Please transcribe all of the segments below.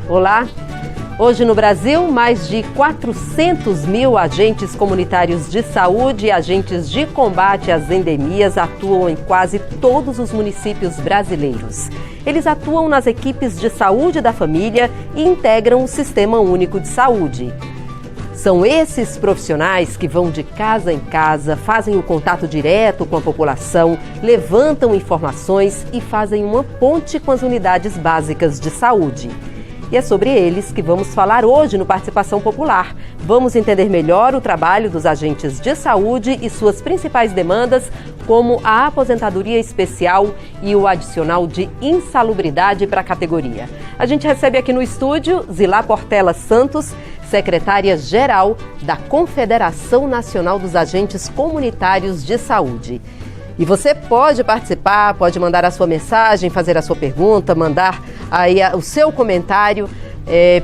Olá! Hoje no Brasil, mais de 400 mil agentes comunitários de saúde e agentes de combate às endemias atuam em quase todos os municípios brasileiros. Eles atuam nas equipes de saúde da família e integram o Sistema Único de Saúde. São esses profissionais que vão de casa em casa, fazem o contato direto com a população, levantam informações e fazem uma ponte com as unidades básicas de saúde. E é sobre eles que vamos falar hoje no Participação Popular. Vamos entender melhor o trabalho dos agentes de saúde e suas principais demandas, como a aposentadoria especial e o adicional de insalubridade para a categoria. A gente recebe aqui no estúdio Zilá Portela Santos, secretária-geral da Confederação Nacional dos Agentes Comunitários de Saúde. E você pode participar, pode mandar a sua mensagem, fazer a sua pergunta, mandar aí o seu comentário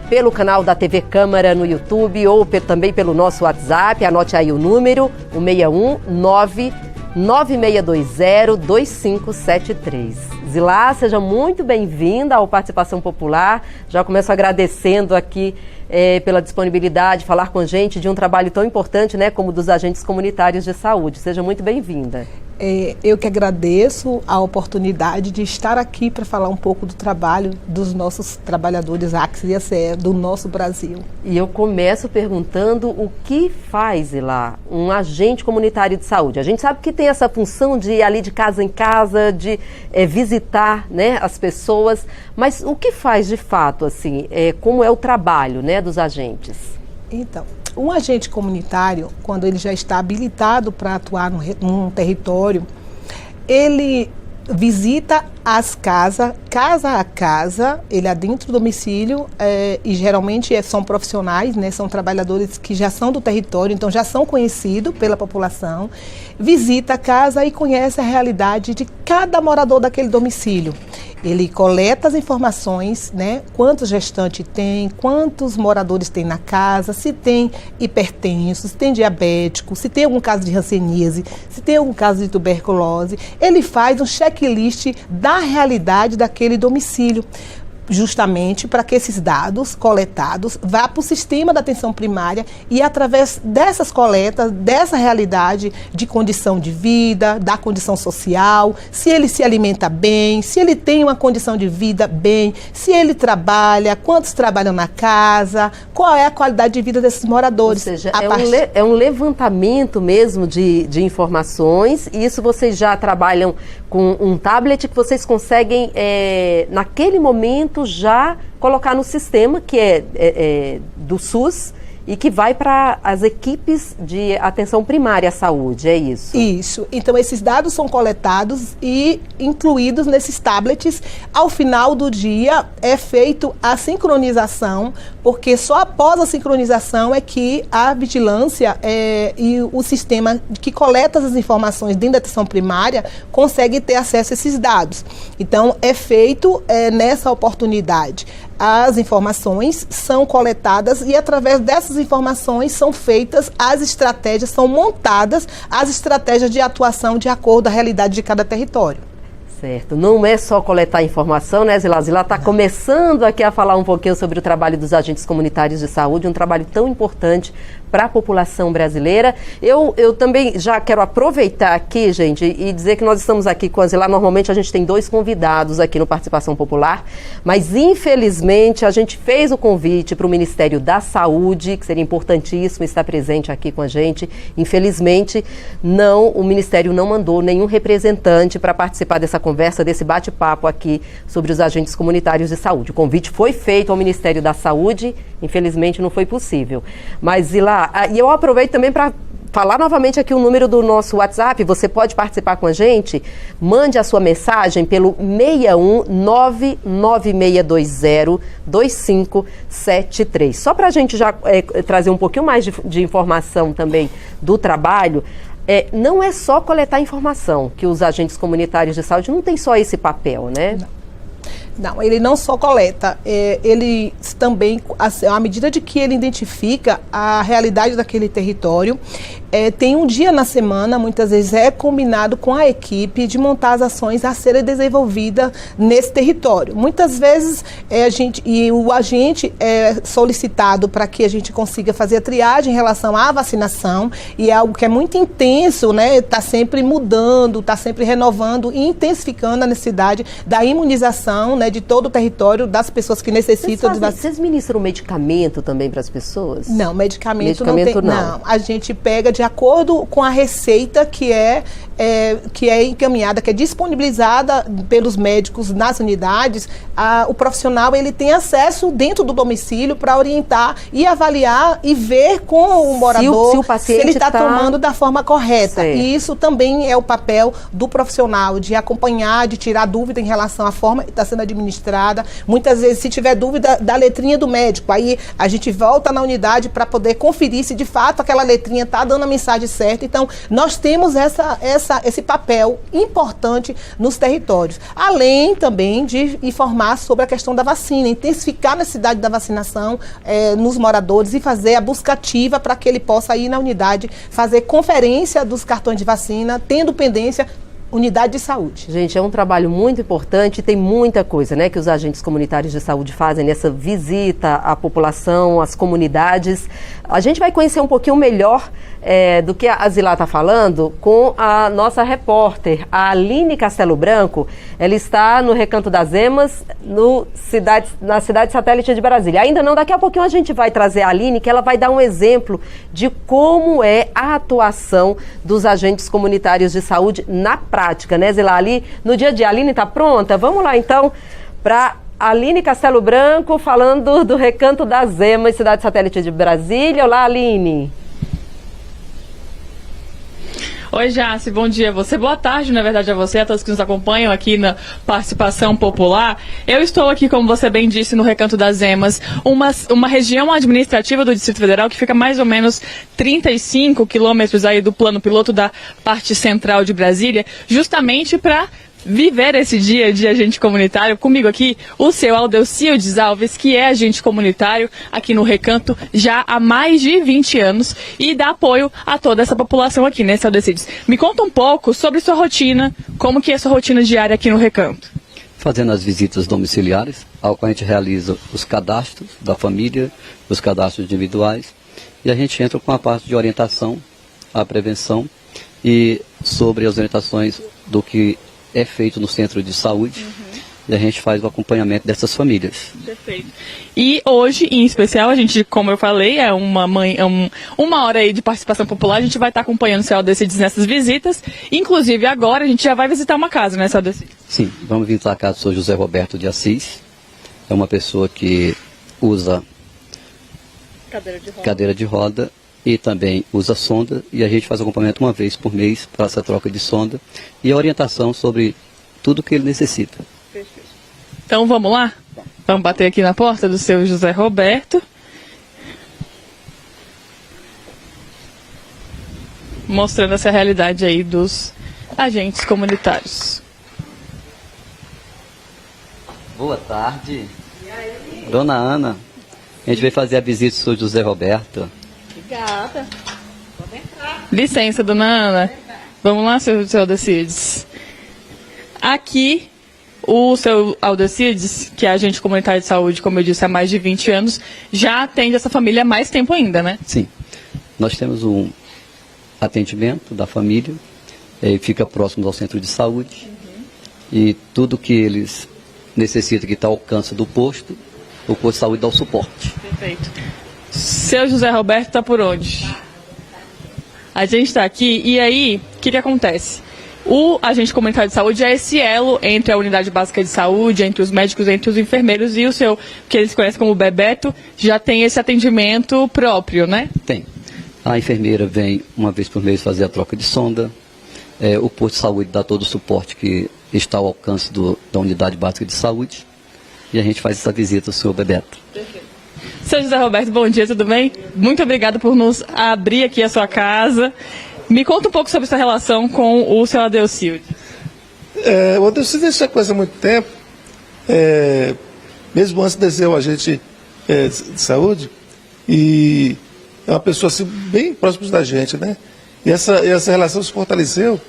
pelo canal da TV Câmara no YouTube ou também pelo nosso WhatsApp. Anote aí o número, o 619-9620-2573. Zilá, seja muito bem-vinda ao Participação Popular. Já começo agradecendo aqui pela disponibilidade de falar com a gente de um trabalho tão importante, né, como o dos agentes comunitários de saúde. Seja muito bem-vinda. Eu que agradeço a oportunidade de estar aqui para falar um pouco do trabalho dos nossos trabalhadores ACS e ACE do nosso Brasil. E eu começo perguntando o que faz lá um agente comunitário de saúde. A gente sabe que tem essa função de ir ali de casa em casa, de visitar, né, as pessoas, mas o que faz de fato, assim, como é o trabalho, né, dos agentes? Então, um agente comunitário, quando ele já está habilitado para atuar num território, ele visita as casas, casa a casa, ele adentra o domicílio e geralmente são profissionais, né, são trabalhadores que já são do território, então já são conhecidos pela população, visita a casa e conhece a realidade de cada morador daquele domicílio. Ele coleta as informações, né? Quantos gestantes tem, quantos moradores tem na casa, se tem hipertenso, se tem diabético, se tem algum caso de hanseníase, se tem algum caso de tuberculose. Ele faz um checklist da realidade daquele domicílio, justamente para que esses dados coletados vá para o sistema da atenção primária e através dessas coletas, dessa realidade de condição de vida, da condição social, se ele se alimenta bem, se ele tem uma condição de vida bem, se ele trabalha, quantos trabalham na casa, qual é a qualidade de vida desses moradores. Ou seja, é um levantamento mesmo de informações, e isso vocês já trabalham com um tablet que vocês conseguem, naquele momento, já colocar no sistema que é do SUS e que vai para as equipes de atenção primária à saúde, é isso? Isso. Então, esses dados são coletados e incluídos nesses tablets. Ao final do dia, é feito a sincronização, porque só após a sincronização é que a vigilância e o sistema que coleta as informações dentro da atenção primária consegue ter acesso a esses dados. Então, é feito nessa oportunidade. As informações são coletadas e através dessas informações são feitas as estratégias, são montadas as estratégias de atuação de acordo com a realidade de cada território. Certo, não é só coletar informação, né, Zilá? Zilá está começando aqui a falar um pouquinho sobre o trabalho dos agentes comunitários de saúde, um trabalho tão importante para a população brasileira. Eu também já quero aproveitar aqui, gente, e dizer que nós estamos aqui com a Zilá. Normalmente a gente tem 2 convidados aqui no Participação Popular, mas infelizmente a gente fez o convite para o Ministério da Saúde, que seria importantíssimo estar presente aqui com a gente. Infelizmente, o Ministério não mandou nenhum representante para participar dessa conversa, desse bate-papo aqui sobre os agentes comunitários de saúde. O convite foi feito ao Ministério da Saúde, infelizmente não foi possível. Mas, Zilá, e eu aproveito também para falar novamente aqui o número do nosso WhatsApp. Você pode participar com a gente, mande a sua mensagem pelo 61996202573. Só para a gente já trazer um pouquinho mais de informação também do trabalho. Não é só coletar informação, que os agentes comunitários de saúde não tem só esse papel, né? Não, ele não só coleta, ele também, à medida de que ele identifica a realidade daquele território, tem um dia na semana, muitas vezes é combinado com a equipe de montar as ações a serem desenvolvidas nesse território. Muitas vezes o agente é solicitado para que a gente consiga fazer a triagem em relação à vacinação, e é algo que é muito intenso, né? Está sempre mudando, está sempre renovando e intensificando a necessidade da imunização, né, de todo o território, das pessoas que necessitam de vacina. Vocês ministram medicamento também para as pessoas? Não, medicamento não tem. Não, a gente pega de acordo com a receita que é encaminhada, que é disponibilizada pelos médicos nas unidades. O profissional ele tem acesso dentro do domicílio para orientar e avaliar e ver com o morador se ele está tomando da forma correta. Certo. E isso também é o papel do profissional, de acompanhar, de tirar dúvida em relação à forma que está sendo administrada. Muitas vezes, se tiver dúvida da letrinha do médico, aí a gente volta na unidade para poder conferir se de fato aquela letrinha está dando a mensagem certa. Então, nós temos esse papel importante nos territórios. Além também de informar sobre a questão da vacina, intensificar a necessidade da vacinação nos moradores e fazer a busca ativa para que ele possa ir na unidade, fazer conferência dos cartões de vacina, tendo pendência unidade de saúde. Gente, é um trabalho muito importante, tem muita coisa, né, que os agentes comunitários de saúde fazem nessa visita à população, às comunidades. A gente vai conhecer um pouquinho melhor do que a Zilá está falando com a nossa repórter, a Aline Castelo Branco. Ela está no Recanto das Emas, na cidade satélite de Brasília. Ainda não, daqui a pouquinho a gente vai trazer a Aline, que ela vai dar um exemplo de como é a atuação dos agentes comunitários de saúde na prática, né, Zilá? Ali no dia a dia. A Aline está pronta? Vamos lá, então, para Aline Castelo Branco, falando do Recanto das Emas, cidade satélite de Brasília. Olá, Aline. Oi, Jace, bom dia a você. Boa tarde, na verdade, a você, a todos que nos acompanham aqui na Participação Popular. Eu estou aqui, como você bem disse, no Recanto das Emas, uma região administrativa do Distrito Federal que fica mais ou menos 35 quilômetros aí do plano piloto da parte central de Brasília, justamente para viver esse dia de agente comunitário. Comigo aqui, o seu Aldelcildes Alves, que é agente comunitário aqui no Recanto já há mais de 20 anos e dá apoio a toda essa população aqui, né, seu Aldelcildes? Me conta um pouco sobre sua rotina, como que é a sua rotina diária aqui no Recanto. Fazendo as visitas domiciliares, ao qual a gente realiza os cadastros da família, os cadastros individuais, e a gente entra com a parte de orientação, a prevenção e sobre as orientações do que é feito no centro de saúde, e a gente faz o acompanhamento dessas famílias. Perfeito. E hoje, em especial, a gente, como eu falei, uma hora aí de participação popular, a gente vai estar acompanhando o seu Aldelcildes nessas visitas. Inclusive, agora a gente já vai visitar uma casa, né, seu Aldelcildes? Sim, vamos visitar a casa do senhor José Roberto de Assis. É uma pessoa que usa cadeira de roda e também usa sonda, e a gente faz acompanhamento uma vez por mês para essa troca de sonda e a orientação sobre tudo que ele necessita. Perfeito. Então vamos lá? Vamos bater aqui na porta do seu José Roberto. Mostrando essa realidade aí dos agentes comunitários. Boa tarde. Dona Ana, a gente veio fazer a visita do seu José Roberto. Obrigada. Pode entrar. Licença, dona Ana. Vamos lá, seu Aldelcildes. Aqui, o seu Aldelcildes, que é agente comunitário de saúde, como eu disse, há mais de 20 anos, já atende essa família há mais tempo ainda, né? Sim. Nós temos um atendimento da família, fica próximo ao centro de saúde, e tudo que eles necessitam que está ao alcance do posto, o posto de saúde dá o suporte. Perfeito. Seu José Roberto está por onde? A gente está aqui, e aí, o que acontece? O agente comunitário de saúde é esse elo entre a unidade básica de saúde, entre os médicos, entre os enfermeiros, e o seu, que eles conhecem como Bebeto, já tem esse atendimento próprio, né? Tem. A enfermeira vem uma vez por mês fazer a troca de sonda, o posto de saúde dá todo o suporte que está ao alcance da unidade básica de saúde, e a gente faz essa visita ao senhor Bebeto. Perfeito. Seu José Roberto, bom dia, tudo bem? Muito obrigada por nos abrir aqui a sua casa. Me conta um pouco sobre sua relação com o seu Aldelcildes. O Aldelcildes já conhece há muito tempo, mesmo antes de ser um agente de saúde, e é uma pessoa assim, bem próxima da gente, né? E essa relação se fortaleceu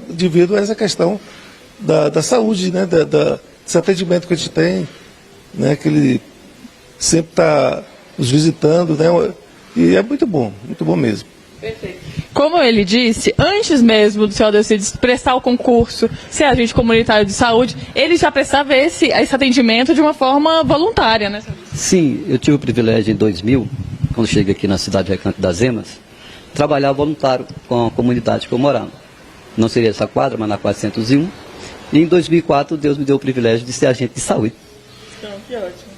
devido a essa questão da saúde, né? Desse atendimento que a gente tem, né? Que ele sempre está nos visitando, né? E é muito bom mesmo. Perfeito. Como ele disse, antes mesmo do senhor Aldelcides prestar o concurso, ser agente comunitário de saúde, ele já prestava esse atendimento de uma forma voluntária, né? Sim, eu tive o privilégio em 2000, quando cheguei aqui na cidade de Recanto das Emas, trabalhar voluntário com a comunidade que eu morava. Não seria essa quadra, mas na 401. E em 2004, Deus me deu o privilégio de ser agente de saúde. Então, que ótimo.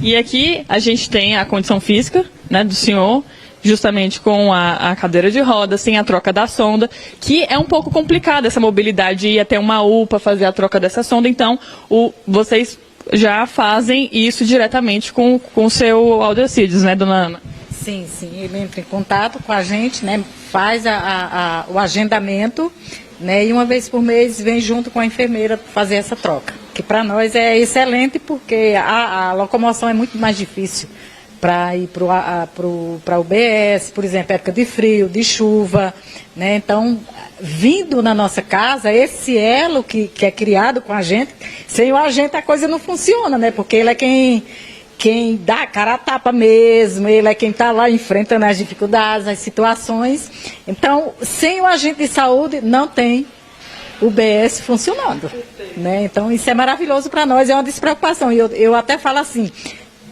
E aqui a gente tem a condição física, né, do senhor, justamente com a cadeira de rodas, sem a troca da sonda, que é um pouco complicada essa mobilidade, ir até uma UPA fazer a troca dessa sonda. Então, vocês já fazem isso diretamente com o seu Aldelcides, né, dona Ana? Sim, ele entra em contato com a gente, né, faz o agendamento, né, e uma vez por mês vem junto com a enfermeira fazer essa troca, que para nós é excelente porque a locomoção é muito mais difícil para ir para o UBS, por exemplo, época de frio, de chuva, né, então vindo na nossa casa, esse elo que é criado com a gente, sem o agente a coisa não funciona, né, porque ele é quem dá a cara a tapa mesmo, ele é quem está lá enfrentando as dificuldades, as situações. Então, sem o agente de saúde, não tem o UBS funcionando. Né? Então, isso é maravilhoso para nós, é uma despreocupação. E eu até falo assim,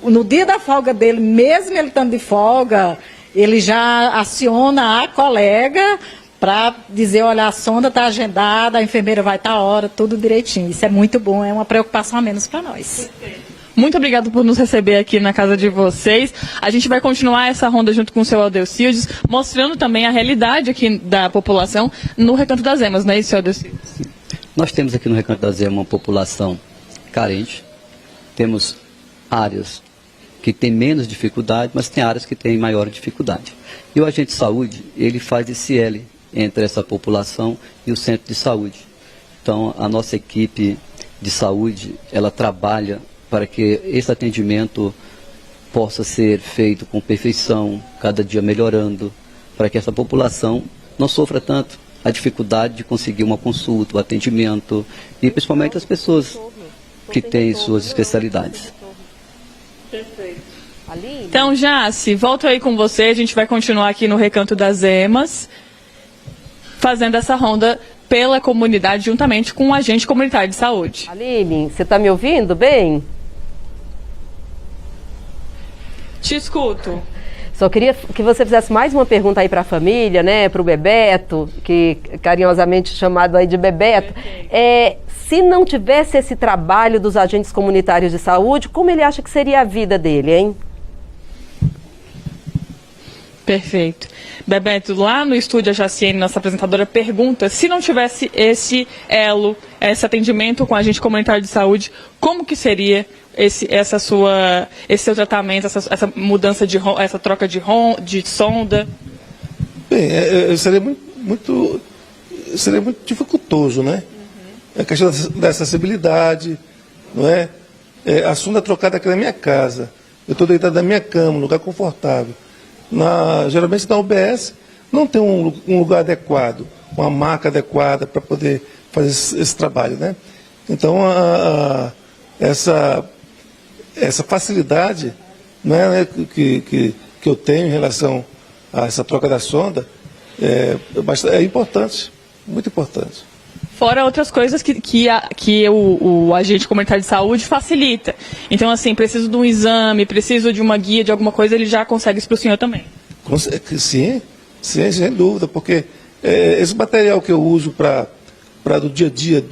no dia da folga dele, mesmo ele estando de folga, ele já aciona a colega para dizer, olha, a sonda está agendada, a enfermeira vai estar a hora, tudo direitinho. Isso é muito bom, é uma preocupação a menos para nós. Muito obrigado por nos receber aqui na casa de vocês. A gente vai continuar essa ronda junto com o seu Aldelcides, mostrando também a realidade aqui da população no Recanto das Emas, não é isso, Aldelcides? Nós temos aqui no Recanto das Emas uma população carente, temos áreas que têm menos dificuldade, mas tem áreas que têm maior dificuldade. E o agente de saúde, ele faz esse L entre essa população e o centro de saúde. Então, a nossa equipe de saúde, ela trabalha para que esse atendimento possa ser feito com perfeição, cada dia melhorando, para que essa população não sofra tanto a dificuldade de conseguir uma consulta, o atendimento, e principalmente as pessoas que têm suas especialidades. Perfeito. Então, Jace, volto aí com você, a gente vai continuar aqui no Recanto das Emas, fazendo essa ronda pela comunidade, juntamente com o agente comunitário de saúde. Aline, você está me ouvindo bem? Te escuto. Só queria que você fizesse mais uma pergunta aí para a família, né, para o Bebeto, que carinhosamente chamado aí de Bebeto. Se não tivesse esse trabalho dos agentes comunitários de saúde, como ele acha que seria a vida dele, hein? Perfeito. Bebeto, lá no estúdio a Jaciene, nossa apresentadora, pergunta se não tivesse esse elo, esse atendimento com a agente comunitário de saúde, como que seria esse seu tratamento, essa mudança essa troca de sonda? Bem, seria muito dificultoso, né? A questão da acessibilidade, não é? A sonda trocada aqui na minha casa. Eu estou deitado na minha cama, um lugar confortável. Geralmente na UBS não tem um lugar adequado, uma maca adequada para poder fazer esse trabalho, né? Então, essa facilidade, né, que eu tenho em relação a essa troca da sonda é importante, muito importante. Fora outras coisas que o agente comunitário de saúde facilita. Então, assim, preciso de um exame, preciso de uma guia, de alguma coisa, ele já consegue isso para o senhor também? Sim, sem dúvida, porque esse material que eu uso para do dia a dia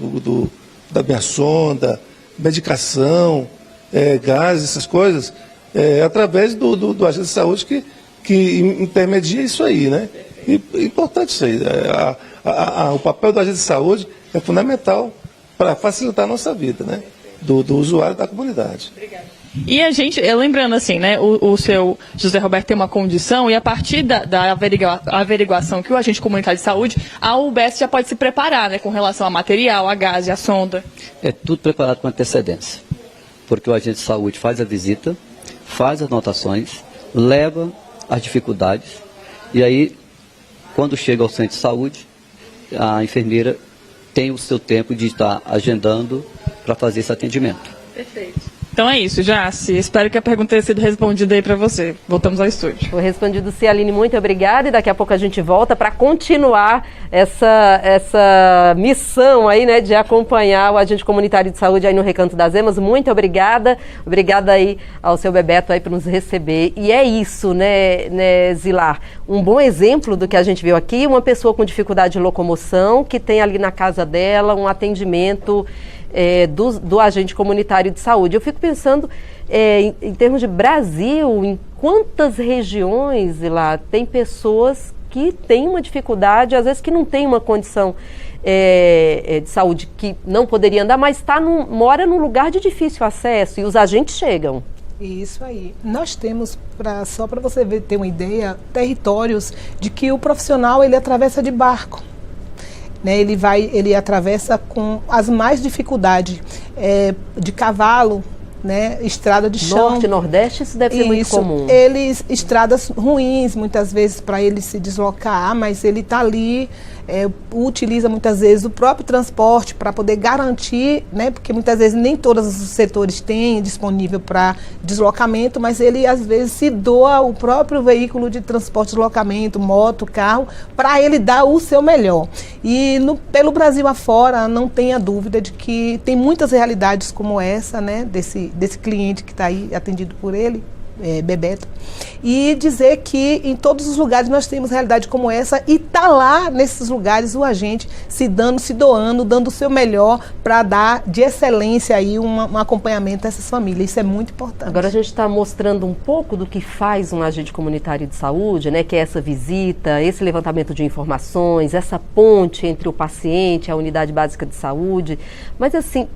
da minha sonda, medicação, gases, essas coisas, através do agente de saúde que intermedia isso aí, né? E é importante isso aí. O papel do agente de saúde é fundamental para facilitar a nossa vida, né? Do usuário da comunidade. Obrigada. E a gente, lembrando assim, né, o seu José Roberto tem uma condição e a partir da averiguação que o agente comunitário de saúde, a UBS já pode se preparar, né, com relação a material, a gás e a sonda. É tudo preparado com antecedência, porque o agente de saúde faz a visita, faz as anotações, leva as dificuldades e aí quando chega ao centro de saúde, a enfermeira tem o seu tempo de estar agendando para fazer esse atendimento. Perfeito. Então é isso, Jaci. Espero que a pergunta tenha sido respondida aí para você. Voltamos ao estúdio. Foi respondido, sim, Aline. Muito obrigada. E daqui a pouco a gente volta para continuar essa missão aí, né, de acompanhar o agente comunitário de saúde aí no Recanto das Emas. Muito obrigada. Obrigada aí ao seu Bebeto aí por nos receber. E é isso, né, Zilar? Um bom exemplo do que a gente viu aqui, uma pessoa com dificuldade de locomoção, que tem ali na casa dela um atendimento do agente comunitário de saúde. Eu fico pensando, em termos de Brasil, em quantas regiões lá tem pessoas que têm uma dificuldade, às vezes que não tem uma condição de saúde, que não poderia andar, mas mora num lugar de difícil acesso e os agentes chegam. Isso aí. Nós temos, só para você ter uma ideia, territórios de que o profissional ele atravessa de barco. Né, ele atravessa com as mais dificuldades, de cavalo, né, estrada de chão. Norte, Nordeste, isso deve ser muito comum. Estradas ruins, muitas vezes, para ele se deslocar, mas ele está ali, utiliza muitas vezes o próprio transporte para poder garantir, né, porque muitas vezes nem todos os setores têm disponível para deslocamento, mas ele às vezes se doa o próprio veículo de transporte, deslocamento, moto, carro, para ele dar o seu melhor. E pelo Brasil afora, não tenha dúvida de que tem muitas realidades como essa, né, desse cliente que está aí atendido por ele, Bebeto, e dizer que em todos os lugares nós temos realidade como essa e tá lá nesses lugares o agente se doando, dando o seu melhor para dar de excelência aí um acompanhamento a essas famílias. Isso é muito importante. Agora a gente está mostrando um pouco do que faz um agente comunitário de saúde, né, que é essa visita, esse levantamento de informações, essa ponte entre o paciente e a unidade básica de saúde. Mas assim,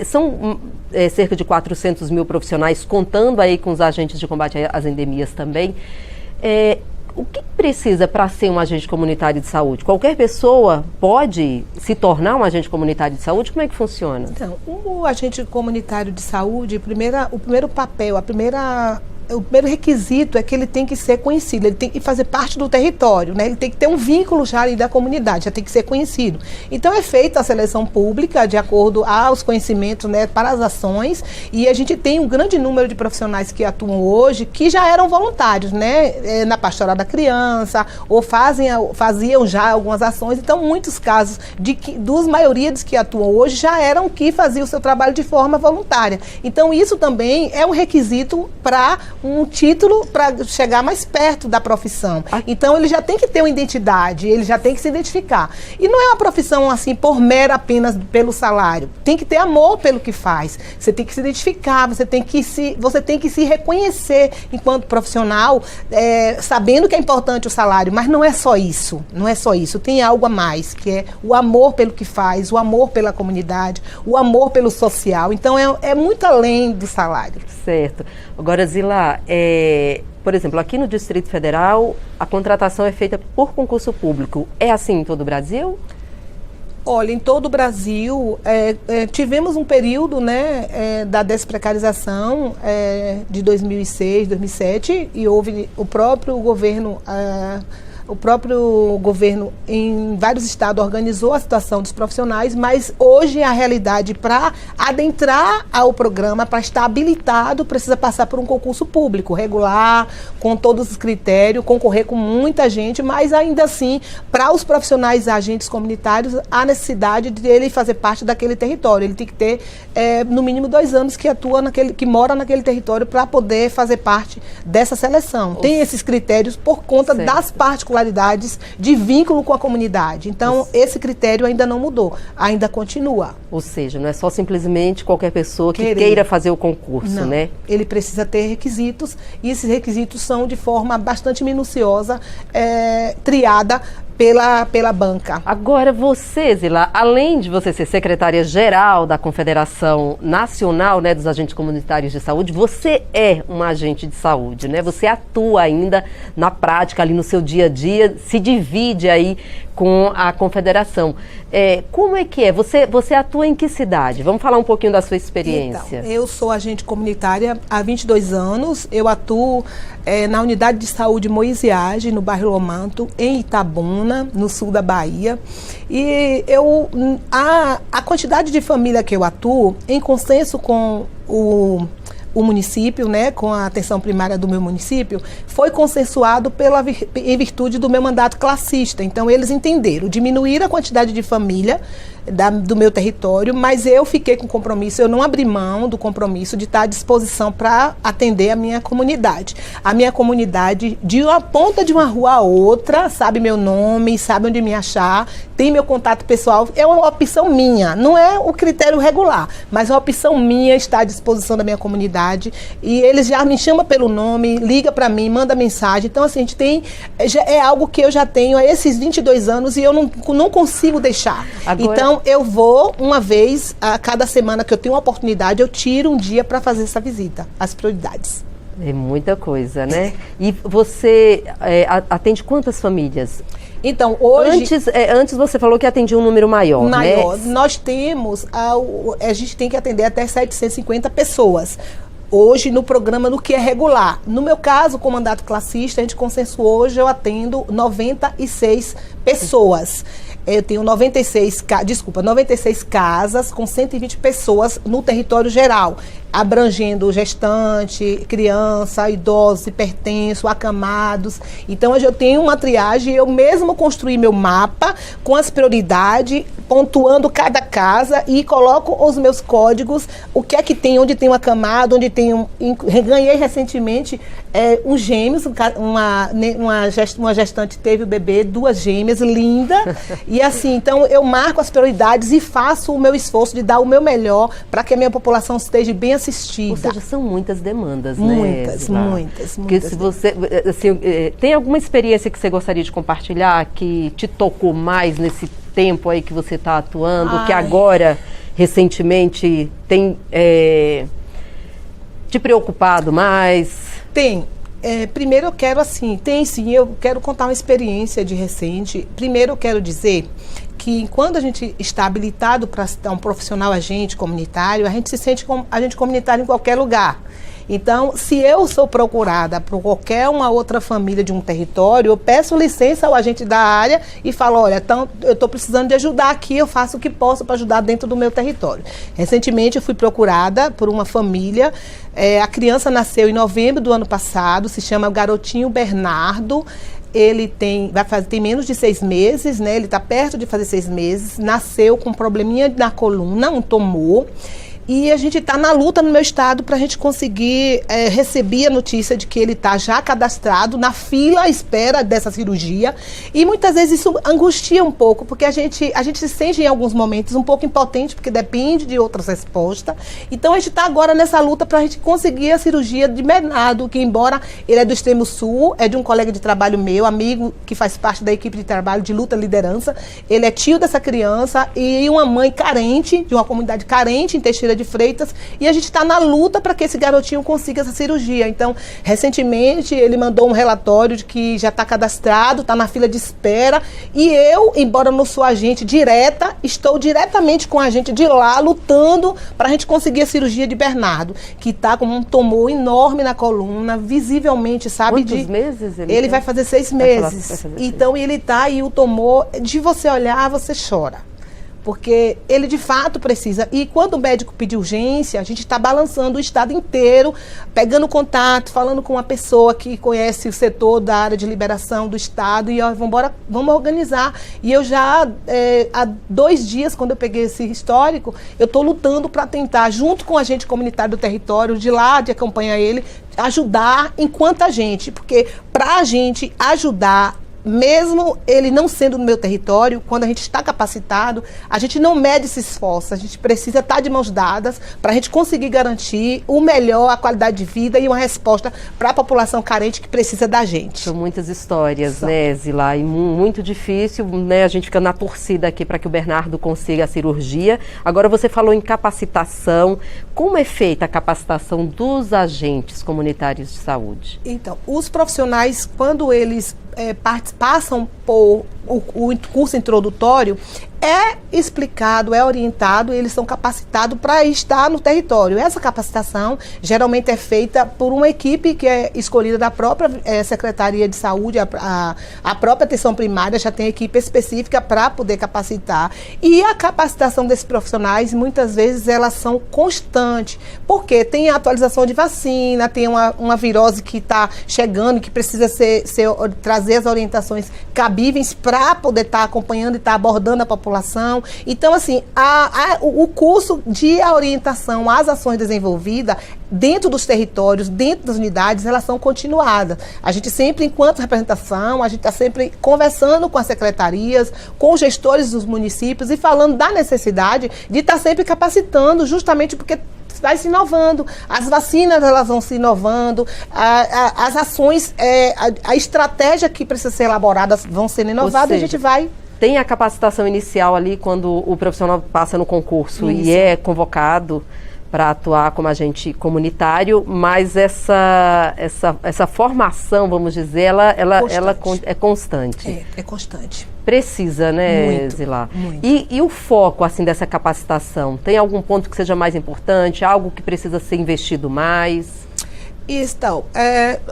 são cerca de 400 mil profissionais, contando aí com os agentes de combate às endemias também. O que precisa para ser um agente comunitário de saúde? Qualquer pessoa pode se tornar um agente comunitário de saúde? Como é que funciona? Então, o agente comunitário de saúde, o primeiro papel, o primeiro requisito é que ele tem que ser conhecido, ele tem que fazer parte do território, né? Ele tem que ter um vínculo já ali da comunidade, já tem que ser conhecido. Então é feita a seleção pública de acordo aos conhecimentos, né, para as ações, e a gente tem um grande número de profissionais que atuam hoje que já eram voluntários, né, na pastoral da criança, ou faziam já algumas ações. Então muitos casos dos maioria dos que atuam hoje já eram que faziam o seu trabalho de forma voluntária. Então isso também é um requisito para um título para chegar mais perto da profissão. Então ele já tem que ter uma identidade, ele já tem que se identificar. E não é uma profissão assim por mera apenas pelo salário. Tem que ter amor pelo que faz. Você tem que se identificar, você tem que se reconhecer enquanto profissional, sabendo que é importante o salário, mas não é só isso. Não é só isso. Tem algo a mais, que é o amor pelo que faz, o amor pela comunidade, o amor pelo social. Então é muito além do salário. Certo. Agora, Zila, por exemplo, aqui no Distrito Federal, a contratação é feita por concurso público. É assim em todo o Brasil? Olha, em todo o Brasil, tivemos um período, né, da desprecarização de 2006, 2007, e houve o próprio governo em vários estados organizou a situação dos profissionais, mas hoje a realidade para adentrar ao programa, para estar habilitado, precisa passar por um concurso público, regular, com todos os critérios, concorrer com muita gente, mas ainda assim, para os profissionais agentes comunitários, há necessidade de ele fazer parte daquele território. Ele tem que ter, no mínimo, 2 anos que mora naquele território para poder fazer parte dessa seleção. Tem esses critérios por conta das particularidades de vínculo com a comunidade. Então, esse critério ainda não mudou, ainda continua. Ou seja, não é só simplesmente qualquer pessoa que queira fazer o concurso, não, né? Ele precisa ter requisitos, e esses requisitos são de forma bastante minuciosa, triada pela banca. Agora, você, Zila, além de você ser secretária-geral da Confederação Nacional, né, dos Agentes Comunitários de Saúde, você é uma agente de saúde, né? Você atua ainda na prática, ali no seu dia a dia, se divide aí com a Confederação. Como é que é? Você atua em que cidade? Vamos falar um pouquinho da sua experiência. Então, eu sou agente comunitária há 22 anos. Eu atuo na Unidade de Saúde Moisiage, no bairro Lomanto, em Itabuna, no sul da Bahia. E a quantidade de família que eu atuo, em consenso com o município, né, com a atenção primária do meu município, foi consensuado em virtude do meu mandato classista. Então, eles entenderam, diminuir a quantidade de família do meu território, mas eu fiquei com compromisso, eu não abri mão do compromisso de estar à disposição para atender a minha comunidade. A minha comunidade, de uma ponta de uma rua a outra, sabe meu nome, sabe onde me achar, tem meu contato pessoal, é uma opção minha, não é o critério regular, mas é uma opção minha estar à disposição da minha comunidade, e eles já me chamam pelo nome, liga para mim, manda mensagem. Então, assim, a gente tem, é algo que eu já tenho há esses 22 anos e eu não consigo deixar. Agora, então, eu vou uma vez a cada semana que eu tenho uma oportunidade, eu tiro um dia para fazer essa visita, as prioridades. É muita coisa, né? E você atende quantas famílias? Então, hoje... Antes você falou que atendia um número maior, né? Nós temos, a gente tem que atender até 750 pessoas. Hoje, no programa, no que é regular. No meu caso, com mandato classista, a gente consensuou, hoje eu atendo 96 pessoas. Eu tenho 96 casas com 120 pessoas no território geral, abrangendo gestante, criança, idosos, hipertenso, acamados. Então, hoje eu tenho uma triagem, eu mesmo construí meu mapa com as prioridades, pontuando cada casa e coloco os meus códigos, o que é que tem, onde tem um acamado, onde tem ganhei recentemente uns gêmeos, uma gestante teve o bebê, 2 gêmeas, linda. E assim, então eu marco as prioridades e faço o meu esforço de dar o meu melhor para que a minha população esteja bem assistida. Ou seja, são muitas demandas, muitas, né? Muitas. Porque se você, assim, tem alguma experiência que você gostaria de compartilhar que te tocou mais nesse tempo aí que você está atuando, que agora, recentemente, tem te preocupado mais? Tem. Primeiro eu quero eu quero contar uma experiência de recente. Primeiro eu quero dizer que quando a gente está habilitado para ser um profissional agente comunitário, a gente se sente como agente comunitário em qualquer lugar. Então, se eu sou procurada por qualquer uma outra família de um território, eu peço licença ao agente da área e falo, olha, então, eu estou precisando de ajudar aqui, eu faço o que posso para ajudar dentro do meu território. Recentemente, eu fui procurada por uma família, a criança nasceu em novembro do ano passado, se chama Garotinho Bernardo. Ele tem menos de 6 meses, né? Ele está perto de fazer 6 meses, nasceu com um probleminha na coluna, um tumor. E a gente está na luta no meu estado para a gente conseguir receber a notícia de que ele está já cadastrado na fila à espera dessa cirurgia. E muitas vezes isso angustia um pouco, porque a gente se sente em alguns momentos um pouco impotente, porque depende de outras respostas. Então a gente está agora nessa luta para a gente conseguir a cirurgia de Bernardo, que embora ele é do extremo sul, é de um colega de trabalho meu, amigo que faz parte da equipe de trabalho de luta e liderança. Ele é tio dessa criança e uma mãe carente, de uma comunidade carente em Teixeira de Freitas, e a gente está na luta para que esse garotinho consiga essa cirurgia. Então, recentemente, ele mandou um relatório de que já está cadastrado, está na fila de espera, e eu, embora não sou agente direta, estou diretamente com a agente de lá, lutando para a gente conseguir a cirurgia de Bernardo, que está com um tumor enorme na coluna, visivelmente, sabe? Quantos meses? Ele vai fazer 6 meses. Então, ele está, e o tumor, de você olhar, você chora. Porque ele de fato precisa. E quando o médico pedir urgência, a gente está balançando o estado inteiro, pegando contato, falando com uma pessoa que conhece o setor da área de liberação do estado e ó, vamos organizar. E eu já, há 2 dias, quando eu peguei esse histórico, eu estou lutando para tentar, junto com o agente comunitário do território, de lá, de acompanhar ele, ajudar enquanto agente. Porque para a gente ajudar, mesmo ele não sendo no meu território, quando a gente está capacitado, a gente não mede esse esforço, a gente precisa estar de mãos dadas para a gente conseguir garantir o melhor, a qualidade de vida e uma resposta para a população carente que precisa da gente. São muitas histórias, né, Zila? E muito difícil, né? A gente fica na torcida aqui para que o Bernardo consiga a cirurgia. Agora você falou em capacitação. Como é feita a capacitação dos agentes comunitários de saúde? Então, os profissionais, quando eles passam por o curso introdutório, é explicado, é orientado, eles são capacitados para estar no território. Essa capacitação geralmente é feita por uma equipe que é escolhida da própria Secretaria de Saúde, a própria atenção primária já tem equipe específica para poder capacitar. E a capacitação desses profissionais, muitas vezes, elas são constantes, porque tem a atualização de vacina, tem uma virose que está chegando, que precisa trazer as orientações cabíveis para poder estar acompanhando e estar abordando a população. Então, assim, o curso de orientação às ações desenvolvidas dentro dos territórios, dentro das unidades, elas são continuadas. A gente sempre, enquanto representação, a gente está sempre conversando com as secretarias, com os gestores dos municípios e falando da necessidade de estar sempre capacitando, justamente porque vai se inovando, as vacinas elas vão se inovando, as ações, a estratégia que precisa ser elaborada vão sendo inovadas, e a gente vai... Tem a capacitação inicial ali quando o profissional passa no concurso e é convocado para atuar como agente comunitário, mas essa formação, vamos dizer, ela é constante. É constante. Precisa, né, muito, Zilá? Muito. E o foco, assim, dessa capacitação? Tem algum ponto que seja mais importante? Algo que precisa ser investido mais? Então,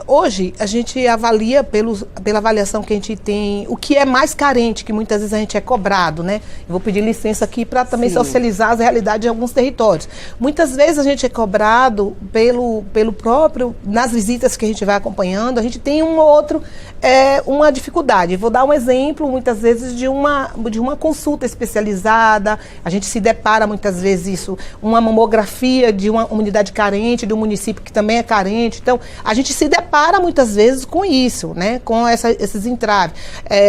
hoje a gente avalia pela avaliação que a gente tem, o que é mais carente, que muitas vezes a gente é cobrado, né? Eu vou pedir licença aqui para também socializar as realidades de alguns territórios. Muitas vezes a gente é cobrado pelo próprio, nas visitas que a gente vai acompanhando, a gente tem uma dificuldade. Vou dar um exemplo, muitas vezes, de uma consulta especializada, a gente se depara muitas vezes uma mamografia de uma unidade carente, de um município que também é carente. Então, a gente se depara muitas vezes com isso, né? Com esses entraves.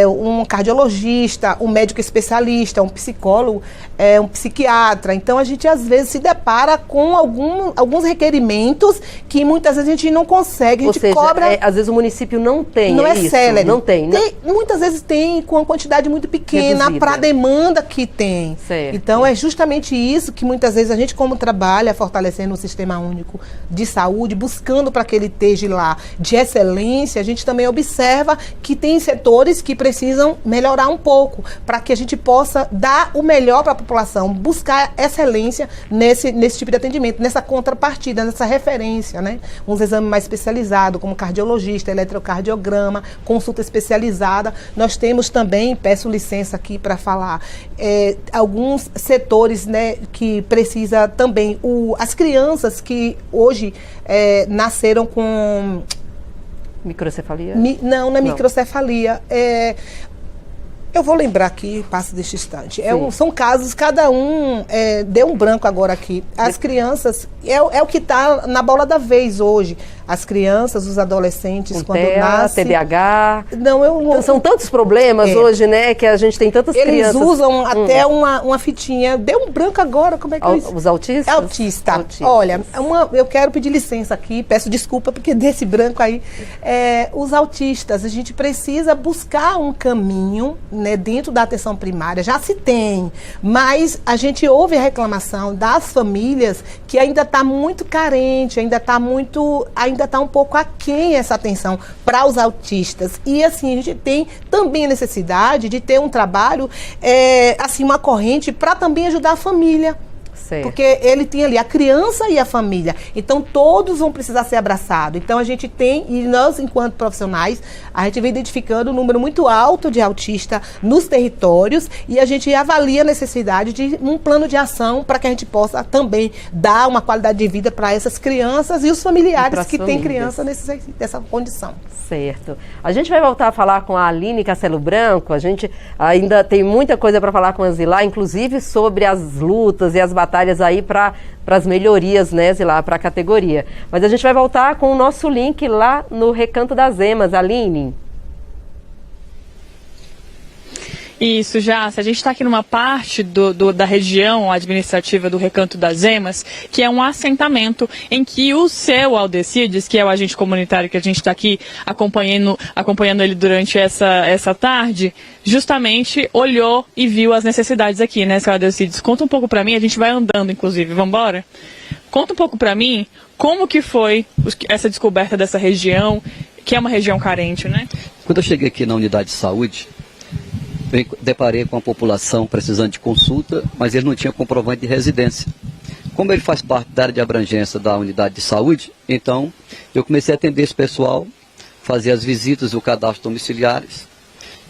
Um cardiologista, um médico especialista, um psicólogo, um psiquiatra. Então, a gente às vezes se depara com alguns requerimentos que muitas vezes a gente não consegue, a gente cobra... às vezes o município não tem não isso. Célere. Não tem. Muitas vezes tem com uma quantidade muito pequena para a demanda que tem. Certo. Então, é justamente isso que muitas vezes a gente, como trabalha fortalecendo o Sistema Único de Saúde, buscando para que ele esteja lá de excelência, a gente também observa que tem setores que precisam melhorar um pouco, para que a gente possa dar o melhor para a população, buscar excelência nesse tipo de atendimento, nessa contrapartida, nessa referência, né? Uns exames mais especializados, como cardiologista, eletrocardiograma, consulta especializada. Nós temos também, peço licença aqui para falar, alguns setores, né, que precisa também, as crianças que hoje nasceram com... Microcefalia? Não é microcefalia. Eu vou lembrar aqui, passo deste instante. São casos, cada um deu um branco agora aqui. As crianças, é o que está na bola da vez hoje. As crianças, os adolescentes, com quando nascem... TDAH... Não, são tantos problemas hoje, né, que a gente tem tantas crianças... Eles usam até uma fitinha. Deu um branco agora, como é que Os autistas? Autista. Olha, eu quero pedir licença aqui, peço desculpa, porque desse branco aí... os autistas, a gente precisa buscar um caminho, né, dentro da atenção primária, já se tem, mas a gente ouve a reclamação das famílias que ainda está muito carente, ainda está um pouco aquém essa atenção para os autistas. E assim, a gente tem também a necessidade de ter um trabalho, assim, uma corrente para também ajudar a família. Certo. Porque ele tem ali a criança e a família. Então, todos vão precisar ser abraçados. Então, a gente tem, e nós, enquanto profissionais, a gente vem identificando um número muito alto de autistas nos territórios e a gente avalia a necessidade de um plano de ação para que a gente possa também dar uma qualidade de vida para essas crianças e os familiares que têm criança nessa condição. Certo. A gente vai voltar a falar com a Aline Castelo Branco. A gente ainda tem muita coisa para falar com a Zilá, inclusive sobre as lutas e as batalhas aí para as melhorias, né, Zilá, para a categoria. Mas a gente vai voltar com o nosso link lá no Recanto das Emas. Aline. Isso, já. A gente está aqui numa parte da região administrativa do Recanto das Emas, que é um assentamento em que o seu Aldecides, que é o agente comunitário que a gente está aqui acompanhando ele durante essa tarde, justamente olhou e viu as necessidades aqui, né, seu Aldecides? Conta um pouco para mim, a gente vai andando, inclusive, vamos embora? Conta um pouco para mim como que foi essa descoberta dessa região, que é uma região carente, né? Quando eu cheguei aqui na unidade de saúde, deparei com a população precisando de consulta, mas ele não tinha comprovante de residência. Como ele faz parte da área de abrangência da unidade de saúde, então eu comecei a atender esse pessoal, fazer as visitas do cadastro domiciliares,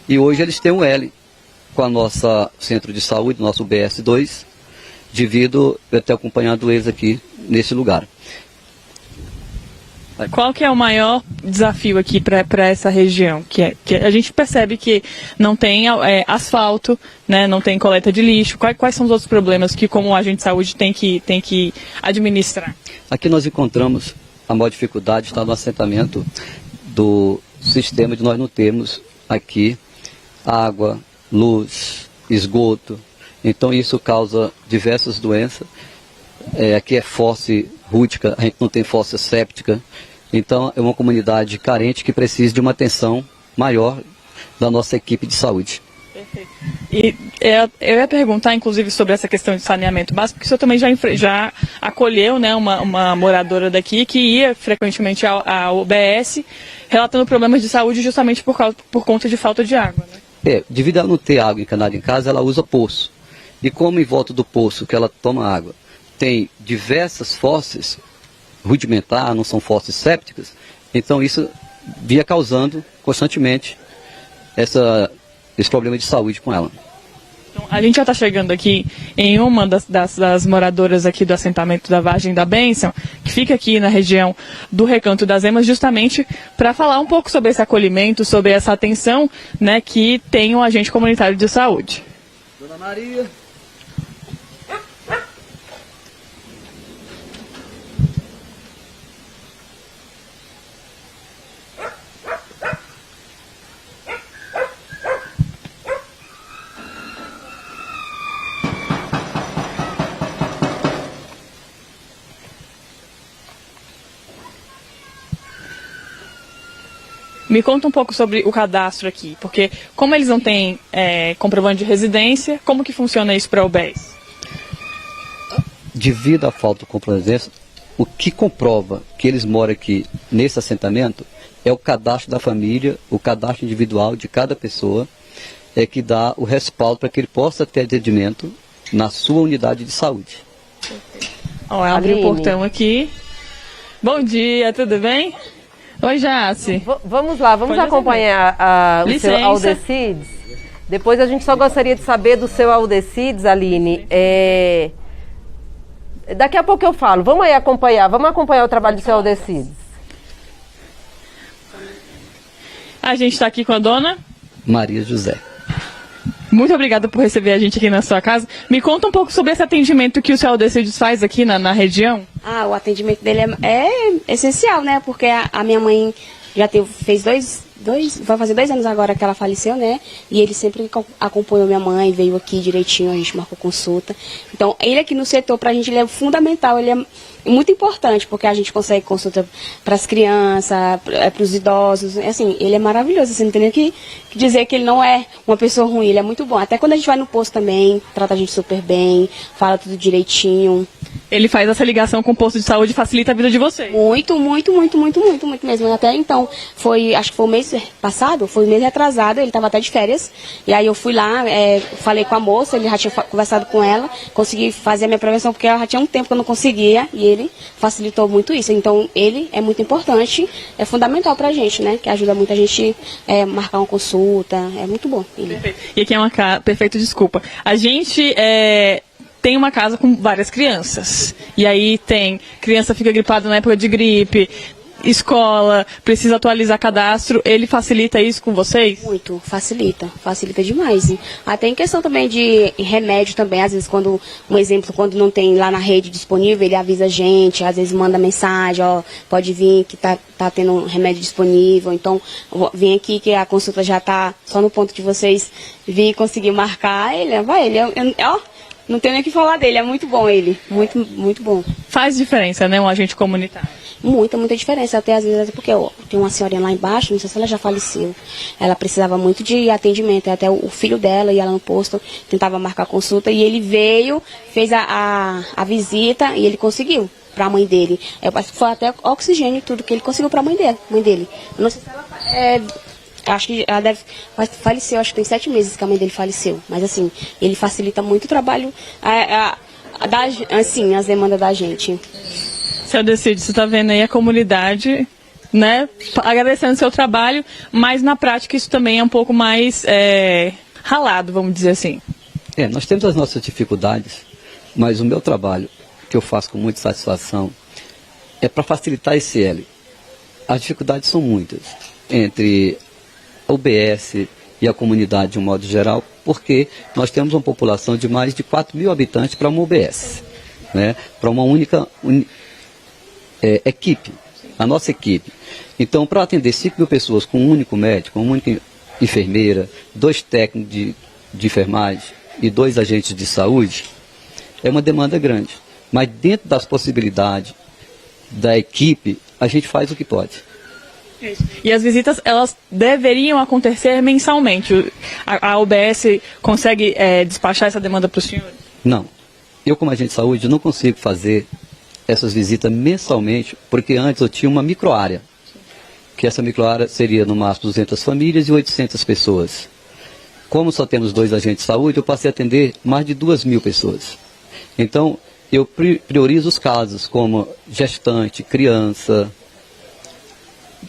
e hoje eles têm um L com a nossa centro de saúde, nosso BS2, devido eu ter acompanhado eles aqui nesse lugar. Qual que é o maior desafio aqui para essa região? Que a gente percebe que não tem asfalto, né, não tem coleta de lixo. Quais são os outros problemas que, como agente de saúde, tem que administrar? Aqui nós encontramos a maior dificuldade está no assentamento do sistema de nós não termos aqui água, luz, esgoto. Então isso causa diversas doenças. Aqui é fosse rústica, a gente não tem fossa séptica. Então é uma comunidade carente que precisa de uma atenção maior da nossa equipe de saúde. Perfeito. E eu ia perguntar, inclusive, sobre essa questão de saneamento básico, porque o senhor também já acolheu, né, uma moradora daqui que ia frequentemente à UBS relatando problemas de saúde justamente por conta de falta de água, né? Devido a não ter água encanada em casa, ela usa poço. E como em volta do poço que ela toma água tem diversas fosses rudimentar, não são fosses sépticas, então isso via causando constantemente esse problema de saúde com ela. Então, a gente já está chegando aqui em uma das moradoras aqui do assentamento da Vargem da Bênção, que fica aqui na região do Recanto das Emas, justamente para falar um pouco sobre esse acolhimento, sobre essa atenção, né, que tem um agente comunitário de saúde. Dona Maria. Me conta um pouco sobre o cadastro aqui, porque como eles não têm comprovante de residência, como que funciona isso para a UBS? Devido à falta de comprovante de residência, o que comprova que eles moram aqui nesse assentamento é o cadastro da família, o cadastro individual de cada pessoa, que dá o respaldo para que ele possa ter atendimento na sua unidade de saúde. Ó, abre o portão aqui. Bom dia, tudo bem? Oi, Jace. Vamos lá, vamos acompanhar o seu Aldecides. Depois a gente só gostaria de saber do seu Aldecides, Aline. Daqui a pouco eu falo. Vamos acompanhar o trabalho do seu Aldecides. A gente está aqui com a dona Maria José. Muito obrigada por receber a gente aqui na sua casa. Me conta um pouco sobre esse atendimento que o seu Aldecides faz aqui na região. O atendimento dele é essencial, né? Porque a minha mãe já fez vai fazer 2 anos agora que ela faleceu, né? E ele sempre acompanhou minha mãe, veio aqui direitinho, a gente marcou consulta. Então, ele aqui no setor, pra gente, ele é fundamental, ele é muito importante, porque a gente consegue consulta para as crianças, para os idosos, assim, ele é maravilhoso, você não tem nem que dizer que ele não é uma pessoa ruim, ele é muito bom. Até quando a gente vai no posto também, trata a gente super bem, fala tudo direitinho. Ele faz essa ligação com o posto de saúde e facilita a vida de vocês. Muito mesmo. Até então, acho que foi o mês passado, foi o mês retrasado, ele estava até de férias. E aí eu fui lá, falei com a moça, ele já tinha conversado com ela, consegui fazer a minha prevenção, porque ela já tinha um tempo que eu não conseguia, e ele facilitou muito isso. Então, ele é muito importante, é fundamental pra gente, né? Que ajuda muito a gente marcar uma consulta, é muito bom. Ele. Perfeito. E aqui é uma casa, perfeito, desculpa. A gente tem uma casa com várias crianças. E aí criança fica gripada na época de gripe, escola, precisa atualizar cadastro. Ele facilita isso com vocês? Muito, facilita demais. Até em questão também de remédio também, às vezes quando não tem lá na rede disponível, ele avisa a gente, às vezes manda mensagem, pode vir que tá tendo um remédio disponível, então vem aqui que a consulta já tá só no ponto de vocês vir conseguir marcar, não tenho nem o que falar dele, é muito bom ele, muito bom. Faz diferença, né, um agente comunitário? Muita diferença, até às vezes, porque tem uma senhorinha lá embaixo, não sei se ela já faleceu, ela precisava muito de atendimento, até o filho dela ia lá no posto, tentava marcar consulta, e ele veio, fez a visita, e ele conseguiu para a mãe dele. Foi até oxigênio e tudo que ele conseguiu para a mãe dele. Eu não sei se ela Acho que ela faleceu, acho que tem 7 meses que a mãe dele faleceu. Mas assim, ele facilita muito o trabalho, assim, as demandas da gente. Seu Aldelcides, você está vendo aí a comunidade, né, agradecendo o seu trabalho, mas na prática isso também é um pouco mais ralado, vamos dizer assim. Nós temos as nossas dificuldades, mas o meu trabalho, que eu faço com muita satisfação, é para facilitar esse L. As dificuldades são muitas, entre a UBS e a comunidade de um modo geral, porque nós temos uma população de mais de 4.000 habitantes para uma UBS, né, para uma única equipe, a nossa equipe. Então, para atender 5.000 pessoas com um único médico, uma única enfermeira, 2 técnicos de enfermagem e 2 agentes de saúde, é uma demanda grande. Mas dentro das possibilidades da equipe, a gente faz o que pode. Isso. E as visitas, elas deveriam acontecer mensalmente. A UBS consegue despachar essa demanda para o senhor? Não. Eu, como agente de saúde, não consigo fazer essas visitas mensalmente, porque antes eu tinha uma microárea, que essa microárea seria no máximo 200 famílias e 800 pessoas. Como só temos 2 agentes de saúde, eu passei a atender mais de 2.000 pessoas. Então, eu priorizo os casos como gestante, criança,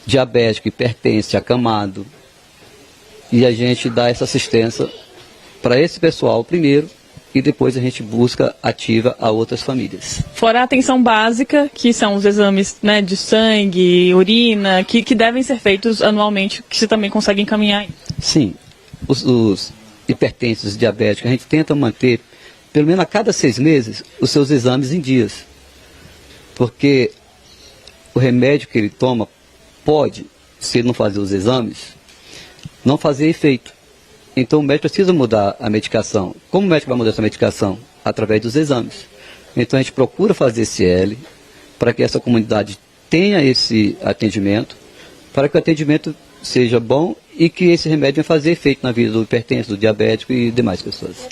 diabético, hipertenso, acamado, e a gente dá essa assistência para esse pessoal primeiro, e depois a gente busca ativa a outras famílias. Fora a atenção básica, que são os exames, né, de sangue, urina, que devem ser feitos anualmente, que você também consegue encaminhar. Sim, os hipertensos, diabéticos, a gente tenta manter, pelo menos a cada 6 meses, os seus exames em dias. Porque o remédio que ele toma pode, se ele não fazer os exames, não fazer efeito. Então o médico precisa mudar a medicação. Como o médico vai mudar essa medicação? Através dos exames. Então a gente procura fazer esse L para que essa comunidade tenha esse atendimento, para que o atendimento seja bom e que esse remédio venha fazer efeito na vida do hipertenso, do diabético e demais pessoas.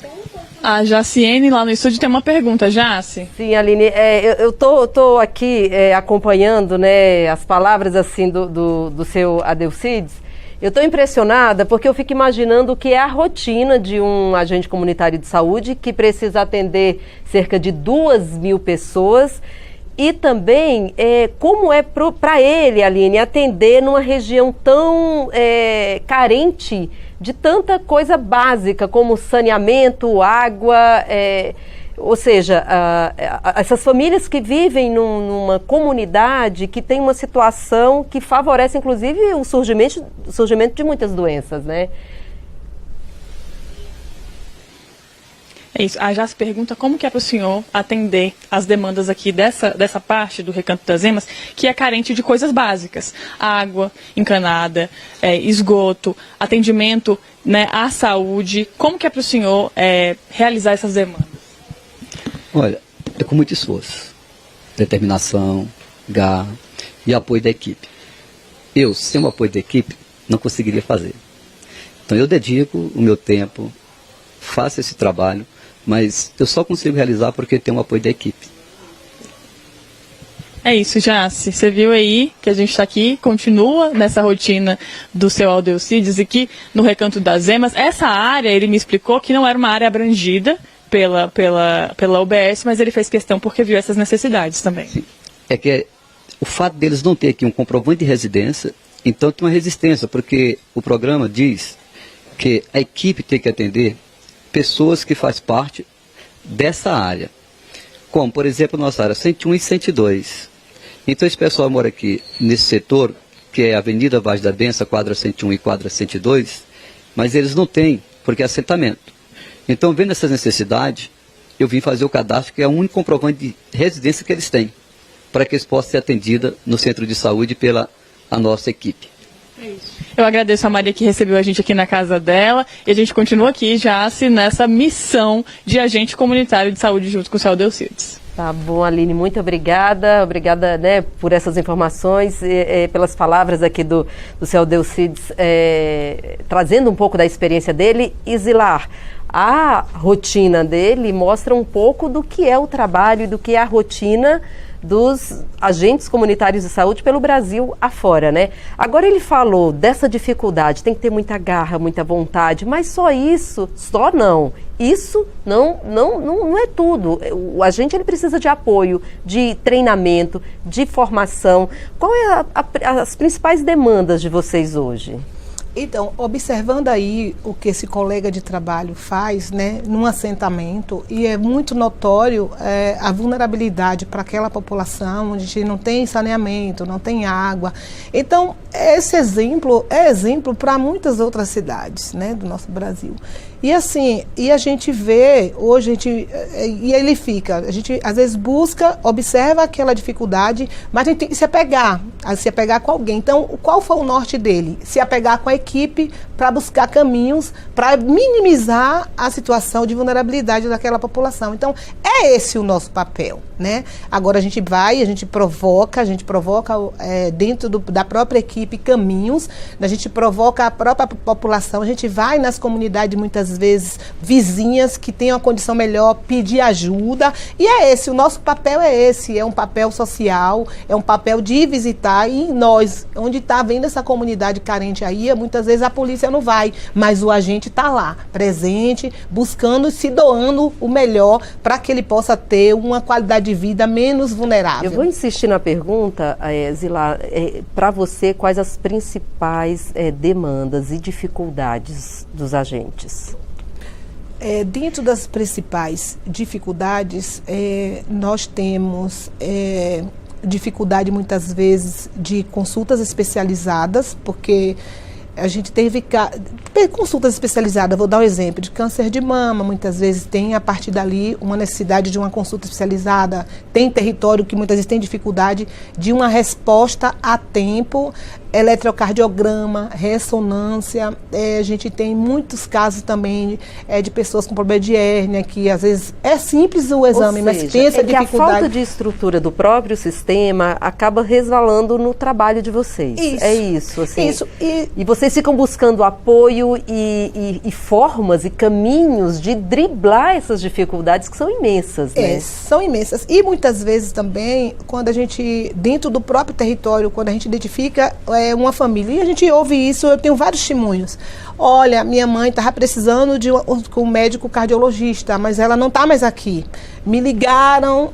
A Jaciene, lá no estúdio, tem uma pergunta. Jaci? Sim, Aline, eu tô aqui acompanhando, né, as palavras assim do seu Aldelcides. Eu estou impressionada porque eu fico imaginando o que é a rotina de um agente comunitário de saúde que precisa atender cerca de 2.000 pessoas e também como é para ele, Aline, atender numa região tão carente de tanta coisa básica como saneamento, água, ou seja, essas famílias que vivem numa comunidade que tem uma situação que favorece, inclusive, o surgimento de muitas doenças, né? É isso. A Jace pergunta como que é para o senhor atender as demandas aqui dessa parte do Recanto das Emas, que é carente de coisas básicas. Água encanada, esgoto, atendimento, né, à saúde. Como que é para o senhor realizar essas demandas? Olha, é com muito esforço, determinação, garra e apoio da equipe. Eu, sem o apoio da equipe, não conseguiria fazer. Então eu dedico o meu tempo, faço esse trabalho, mas eu só consigo realizar porque tenho o apoio da equipe. É isso, Jace. Você viu aí que a gente está aqui, continua nessa rotina do seu Aldelcides e que no Recanto das Emas, essa área, ele me explicou que não era uma área abrangida pela UBS, mas ele fez questão porque viu essas necessidades também. Sim. É que o fato deles não ter aqui um comprovante de residência, então tem uma resistência, porque o programa diz que a equipe tem que atender pessoas que fazem parte dessa área. Como, por exemplo, nossa área 101 e 102. Então esse pessoal mora aqui nesse setor, que é a Avenida Vaz da Benção, quadra 101 e quadra 102, mas eles não têm, porque é assentamento. Então, vendo essas necessidades, eu vim fazer o cadastro, que é o único comprovante de residência que eles têm, para que eles possam ser atendidos no centro de saúde pela nossa equipe. Eu agradeço a Maria que recebeu a gente aqui na casa dela, e a gente continua aqui já nessa missão de agente comunitário de saúde junto com o seu Aldelcides. Tá bom, Aline, muito obrigada. Obrigada, né, por essas informações, pelas palavras aqui do seu Aldelcides, trazendo um pouco da experiência dele. Isilar, a rotina dele mostra um pouco do que é o trabalho e do que é a rotina dos agentes comunitários de saúde pelo Brasil afora, né? Agora ele falou dessa dificuldade, tem que ter muita garra, muita vontade, mas só isso, só não. Isso não é tudo. O agente ele precisa de apoio, de treinamento, de formação. Qual é as principais demandas de vocês hoje? Então, observando aí o que esse colega de trabalho faz, né, num assentamento, e é muito notório a vulnerabilidade para aquela população onde não tem saneamento, não tem água. Então, esse exemplo é exemplo para muitas outras cidades, né, do nosso Brasil. E assim, a gente vê, hoje e ele fica, a gente às vezes busca, observa aquela dificuldade, mas a gente tem que se apegar com alguém. Então, qual foi o norte dele? Se apegar com a equipe para buscar caminhos para minimizar a situação de vulnerabilidade daquela população. Então, é esse o nosso papel, né? Agora a gente provoca dentro da própria equipe caminhos, a gente provoca a própria população, a gente vai nas comunidades muitas vezes vizinhas que têm uma condição melhor, pedir ajuda, e é esse, o nosso papel é um papel social, é um papel de visitar, e nós, onde está vendo essa comunidade carente aí, muitas vezes a polícia não vai, mas o agente está lá, presente, buscando e se doando o melhor para que ele possa ter uma qualidade de vida menos vulnerável. Eu vou insistir na pergunta, Zila, para você, quais as principais demandas e dificuldades dos agentes? Dentro das principais dificuldades, nós temos dificuldade muitas vezes de consultas especializadas, porque a gente teve consultas especializadas, vou dar um exemplo, de câncer de mama, muitas vezes tem a partir dali uma necessidade de uma consulta especializada, tem território que muitas vezes tem dificuldade de uma resposta a tempo, eletrocardiograma, ressonância, a gente tem muitos casos também de pessoas com problema de hérnia, que às vezes é simples o exame, mas tem essa dificuldade. Que a falta de estrutura do próprio sistema acaba resvalando no trabalho de vocês. Isso. É isso, assim. Isso. E vocês ficam buscando apoio e formas e caminhos de driblar essas dificuldades que são imensas, né? São imensas. E muitas vezes também, quando a gente, dentro do próprio território, quando a gente identifica uma família, e a gente ouve isso, eu tenho vários testemunhos. Olha, minha mãe estava precisando de um médico cardiologista, mas ela não está mais aqui. Me ligaram,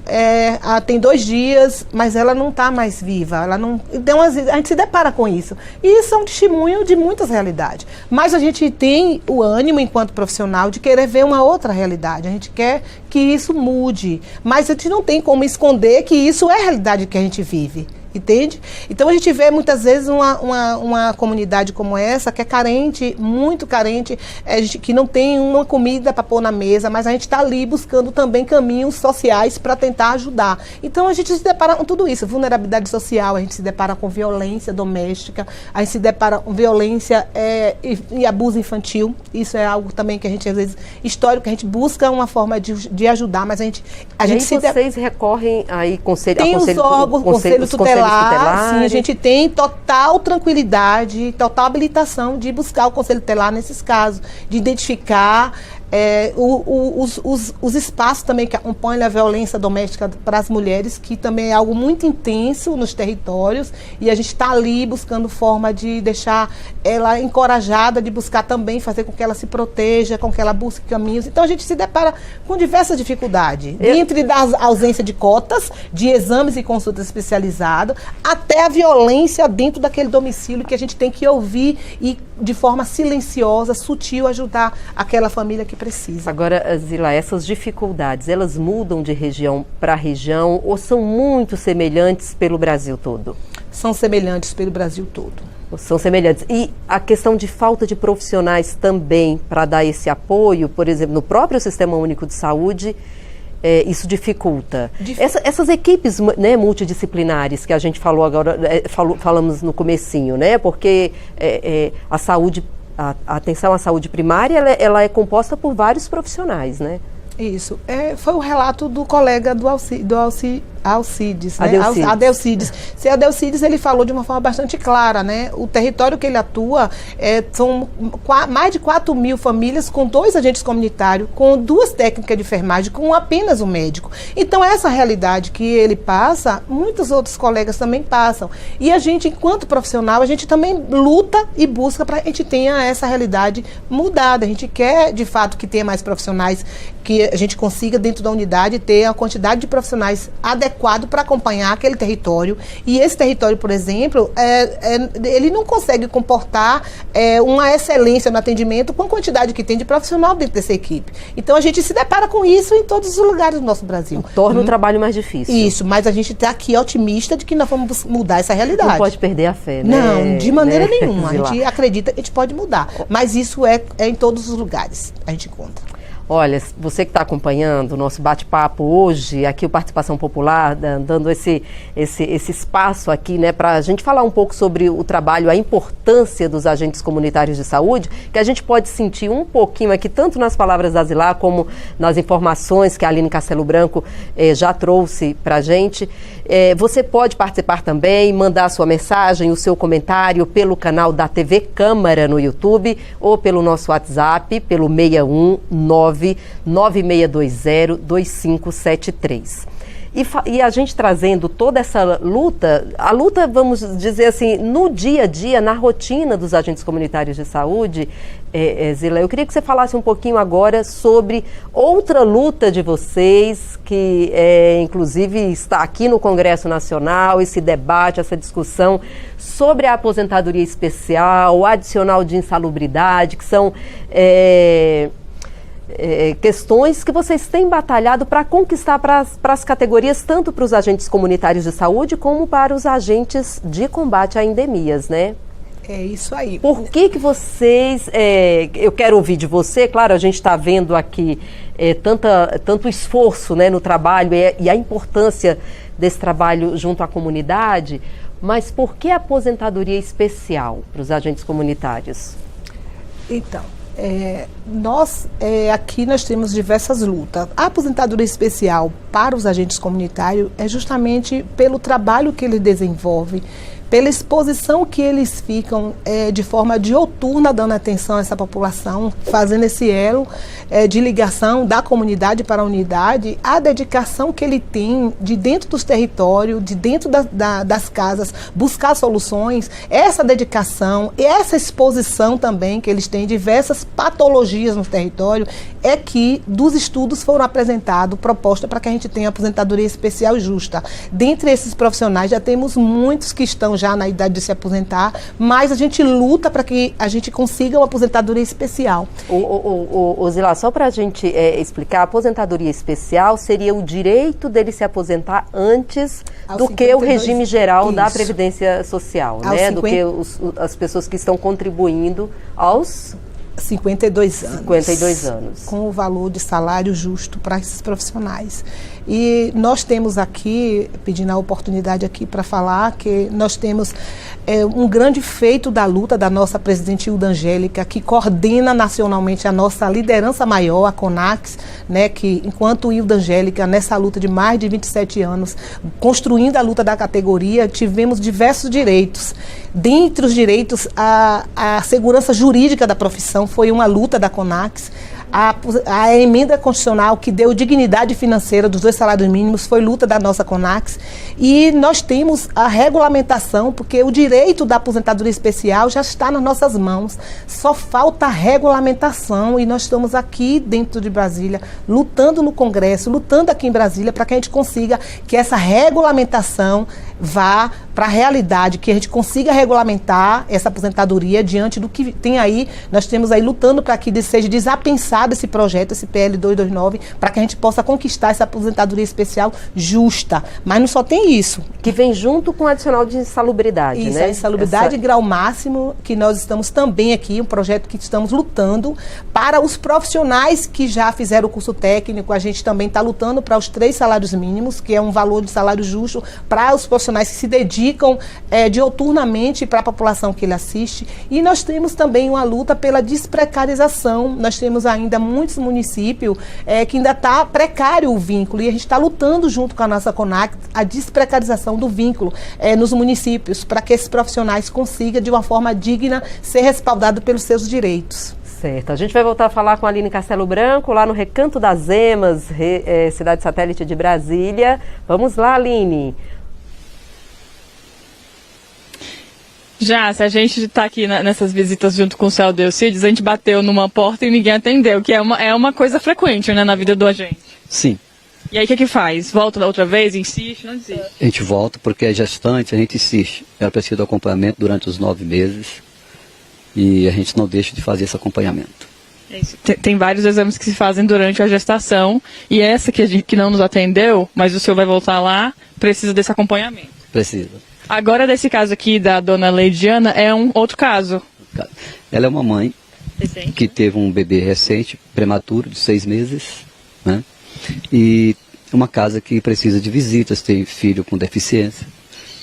tem 2 dias, mas ela não está mais viva. Ela não. Então, a gente se depara com isso. E isso é um testemunho de muitas realidades. Mas a gente tem o ânimo, enquanto profissional, de querer ver uma outra realidade. A gente quer que isso mude. Mas a gente não tem como esconder que isso é a realidade que a gente vive. Entende? Então a gente vê muitas vezes uma comunidade como essa que é carente, muito carente, que não tem uma comida para pôr na mesa, mas a gente está ali buscando também caminhos sociais para tentar ajudar. Então a gente se depara com tudo isso, vulnerabilidade social, a gente se depara com violência doméstica, a gente se depara com violência e abuso infantil. Isso é algo também que a gente às vezes histórico, a gente busca uma forma de ajudar, mas a gente vocês recorrem aí tem os órgãos, conselho tutelar. Sim, a gente tem total tranquilidade, total habilitação de buscar o conselho tutelar nesses casos, de identificar os espaços também que acompanham a violência doméstica para as mulheres, que também é algo muito intenso nos territórios, e a gente está ali buscando forma de deixar ela encorajada, de buscar também fazer com que ela se proteja, com que ela busque caminhos. Então a gente se depara com diversas dificuldades, entre da ausência de cotas, de exames e consultas especializadas, até a violência dentro daquele domicílio, que a gente tem que ouvir e de forma silenciosa, sutil, ajudar aquela família que precisa. Agora, Zila, essas dificuldades, elas mudam de região para região ou são muito semelhantes pelo Brasil todo? São semelhantes pelo Brasil todo. São semelhantes. E a questão de falta de profissionais também para dar esse apoio, por exemplo, no próprio Sistema Único de Saúde, isso dificulta. Essas equipes, né, multidisciplinares que a gente falou agora, falamos no comecinho, né? Porque a saúde, a atenção à saúde primária, ela é composta por vários profissionais, né? Isso. Foi o relato do colega do Alcides, né? Adelcides. Se Adelcides, ele falou de uma forma bastante clara, né? O território que ele atua são mais de 4.000 famílias com 2 agentes comunitários, com 2 técnicas de enfermagem, com apenas um médico. Então, essa realidade que ele passa, muitos outros colegas também passam. E a gente, enquanto profissional, a gente também luta e busca para que a gente tenha essa realidade mudada. A gente quer, de fato, que tenha mais profissionais, que a gente consiga, dentro da unidade, ter a quantidade de profissionais adequado para acompanhar aquele território. E esse território, por exemplo, ele não consegue comportar uma excelência no atendimento com a quantidade que tem de profissional dentro dessa equipe. Então, a gente se depara com isso em todos os lugares do nosso Brasil. Torna o trabalho mais difícil. Isso, mas a gente está aqui otimista de que nós vamos mudar essa realidade. Não pode perder a fé, né? Não, de maneira nenhuma. A gente acredita que a gente pode mudar. Mas isso é em todos os lugares, a gente encontra. Olha, você que está acompanhando o nosso bate-papo hoje, aqui o Participação Popular, dando esse espaço aqui, né, para a gente falar um pouco sobre o trabalho, a importância dos agentes comunitários de saúde, que a gente pode sentir um pouquinho aqui, tanto nas palavras da Zilá, como nas informações que a Aline Castelo Branco já trouxe para a gente. Você pode participar também, mandar a sua mensagem, o seu comentário pelo canal da TV Câmara no YouTube ou pelo nosso WhatsApp, pelo 61996202573. E a gente trazendo toda essa luta, a luta, vamos dizer assim, no dia a dia, na rotina dos agentes comunitários de saúde, Zila, eu queria que você falasse um pouquinho agora sobre outra luta de vocês, que inclusive está aqui no Congresso Nacional, esse debate, essa discussão sobre a aposentadoria especial, o adicional de insalubridade, que são questões que vocês têm batalhado para conquistar para as categorias, tanto para os agentes comunitários de saúde, como para os agentes de combate a endemias, né? É isso aí. Por que vocês... eu quero ouvir de você, claro, a gente está vendo aqui tanto esforço, né, no trabalho e a importância desse trabalho junto à comunidade, mas por que a aposentadoria especial para os agentes comunitários? Então, aqui nós temos diversas lutas. A aposentadoria especial para os agentes comunitários é justamente pelo trabalho que eles desenvolvem, pela exposição que eles ficam de forma diuturna dando atenção a essa população, fazendo esse elo de ligação da comunidade para a unidade, a dedicação que ele tem de dentro dos territórios, de dentro das casas, buscar soluções, essa dedicação e essa exposição também que eles têm, diversas patologias no território, é que dos estudos foram apresentados proposta para que a gente tenha aposentadoria especial justa. Dentre esses profissionais, já temos muitos que estão já na idade de se aposentar, mas a gente luta para que a gente consiga uma aposentadoria especial. Zilá, só para a gente explicar, a aposentadoria especial seria o direito dele se aposentar antes do que o regime geral da Previdência Social, né? Do que as pessoas que estão contribuindo aos 52 anos. 52 anos. Com o valor de salário justo para esses profissionais. E nós temos aqui, pedindo a oportunidade aqui para falar, que nós temos um grande feito da luta da nossa presidente Hilda Angélica, que coordena nacionalmente a nossa liderança maior, a CONAX, né, que enquanto Hilda Angélica, nessa luta de mais de 27 anos, construindo a luta da categoria, tivemos diversos direitos. Dentre os direitos, a segurança jurídica da profissão foi uma luta da CONAX. A emenda constitucional que deu dignidade financeira dos 2 salários mínimos foi luta da nossa CONAX. E nós temos a regulamentação, porque o direito da aposentadoria especial já está nas nossas mãos. Só falta a regulamentação e nós estamos aqui dentro de Brasília, lutando no Congresso, lutando aqui em Brasília para que a gente consiga que essa regulamentação vá para a realidade, que a gente consiga regulamentar essa aposentadoria diante do que tem aí. Nós temos aí lutando para que seja desapensado esse projeto, esse PL 229, para que a gente possa conquistar essa aposentadoria especial justa. Mas não só tem isso. Que vem junto com o adicional de insalubridade, isso, né? A insalubridade grau máximo, que nós estamos também aqui, um projeto que estamos lutando para os profissionais que já fizeram o curso técnico. A gente também está lutando para os 3 salários mínimos, que é um valor de salário justo para os profissionais que se dedicam diuturnamente para a população que ele assiste. E nós temos também uma luta pela desprecarização. Nós temos ainda ainda muitos municípios que ainda está precário o vínculo, e a gente está lutando junto com a nossa CONAC a desprecarização do vínculo nos municípios, para que esses profissionais consigam, de uma forma digna, ser respaldados pelos seus direitos. Certo. A gente vai voltar a falar com a Aline Castelo Branco, lá no Recanto das Emas, cidade satélite de Brasília. Vamos lá, Aline. Já, se a gente está aqui nessas visitas junto com o Céu Delcides, a gente bateu numa porta e ninguém atendeu, que é uma coisa frequente, né, na vida do agente. Sim. E aí o que faz? Volta da outra vez, insiste, não desiste? A gente volta porque é gestante, a gente insiste. Ela precisa do acompanhamento durante os 9 meses e a gente não deixa de fazer esse acompanhamento. É isso. Tem vários exames que se fazem durante a gestação e essa que não nos atendeu, mas o senhor vai voltar lá, precisa desse acompanhamento. Precisa. Agora, desse caso aqui da dona Leidiana, é um outro caso. Ela é uma mãe que teve um bebê recente, prematuro, de 6 meses, né? E uma casa que precisa de visitas, tem filho com deficiência.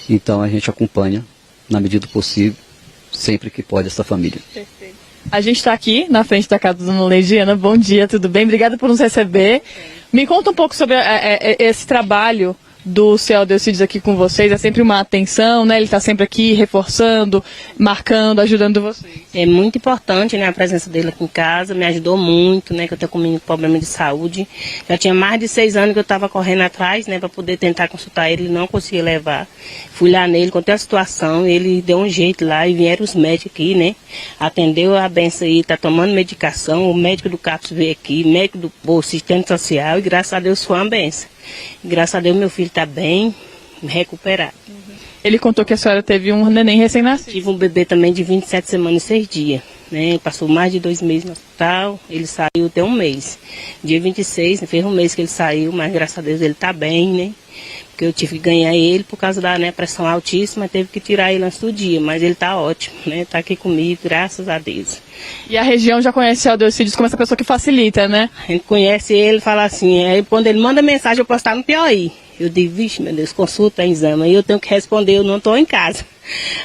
Então a gente acompanha, na medida do possível, sempre que pode, essa família. Perfeito. A gente está aqui na frente da casa da dona Leidiana. Bom dia, tudo bem? Obrigada por nos receber. Me conta um pouco sobre esse trabalho do Céu Delcides aqui com vocês. É sempre uma atenção, né? Ele está sempre aqui reforçando, marcando, ajudando vocês. É muito importante, né, a presença dele aqui em casa, me ajudou muito, né, que eu tenho comigo problema de saúde. Já tinha mais de 6 anos que eu estava correndo atrás, né, para poder tentar consultar ele, não conseguia levar. Fui lá nele, contei a situação, ele deu um jeito lá e vieram os médicos aqui, né, atendeu a benção aí, tá tomando medicação, o médico do CAPS veio aqui, médico do assistente social, e graças a Deus foi uma benção. Graças a Deus meu filho está bem, recuperado. Ele contou que a senhora teve um neném recém-nascido. Tive um bebê também de 27 semanas e 6 dias. Né? Passou mais de 2 meses no hospital, ele saiu até 1 mês. Dia 26, fez 1 mês que ele saiu, mas graças a Deus ele está bem, né? Porque eu tive que ganhar ele por causa da, né, pressão altíssima, teve que tirar ele antes do dia, mas ele está ótimo, né? Está aqui comigo, graças a Deus. E a região já conhece o Céu Delcides como essa pessoa que facilita, né? A gente conhece ele, fala assim, aí quando ele manda mensagem eu posso estar no Piauí. Eu digo, vixe, meu Deus, consulta, exame. Aí eu tenho que responder, eu não estou em casa.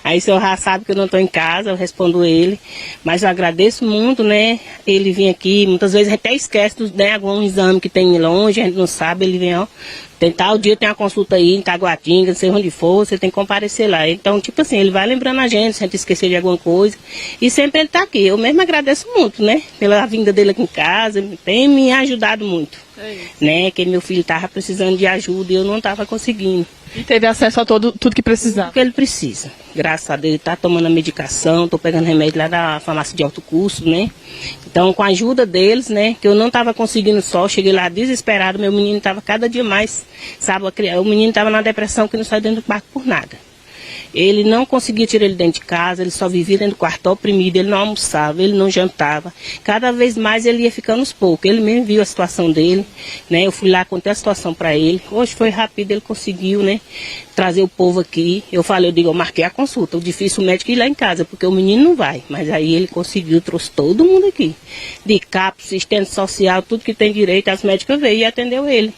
Aí o senhor já sabe que eu não estou em casa, eu respondo ele. Mas eu agradeço muito, né? Ele vem aqui, muitas vezes até esquece, né, algum exame que tem longe, a gente não sabe, ele vem, ó. Tem tal dia, tem uma consulta aí em Taguatinga, não sei onde for, você tem que comparecer lá. Então, tipo assim, ele vai lembrando a gente, se a gente esquecer de alguma coisa. E sempre ele está aqui. Eu mesmo agradeço muito, né? Pela vinda dele aqui em casa, tem me ajudado muito. Né? Que meu filho estava precisando de ajuda e eu não estava conseguindo. E teve acesso a tudo que precisava. Tudo que ele precisa. Graças a Deus, ele está tomando a medicação, estou pegando remédio lá da farmácia de alto custo, né? Então, com a ajuda deles, né? Que eu não estava conseguindo só, cheguei lá desesperado, meu menino estava cada dia mais, sabe? O menino estava na depressão que não saiu dentro do quarto por nada. Ele não conseguia tirar ele dentro de casa, ele só vivia dentro do quarto oprimido, ele não almoçava, ele não jantava. Cada vez mais ele ia ficando aos poucos. Ele mesmo viu a situação dele, né? Eu fui lá, contei a situação para ele. Hoje foi rápido, ele conseguiu, né, trazer o povo aqui. Eu marquei a consulta. O difícil o médico ir lá em casa, porque o menino não vai. Mas aí ele conseguiu, trouxe todo mundo aqui. De CAPS, assistente social, tudo que tem direito, as médicas veio e atendeu ele.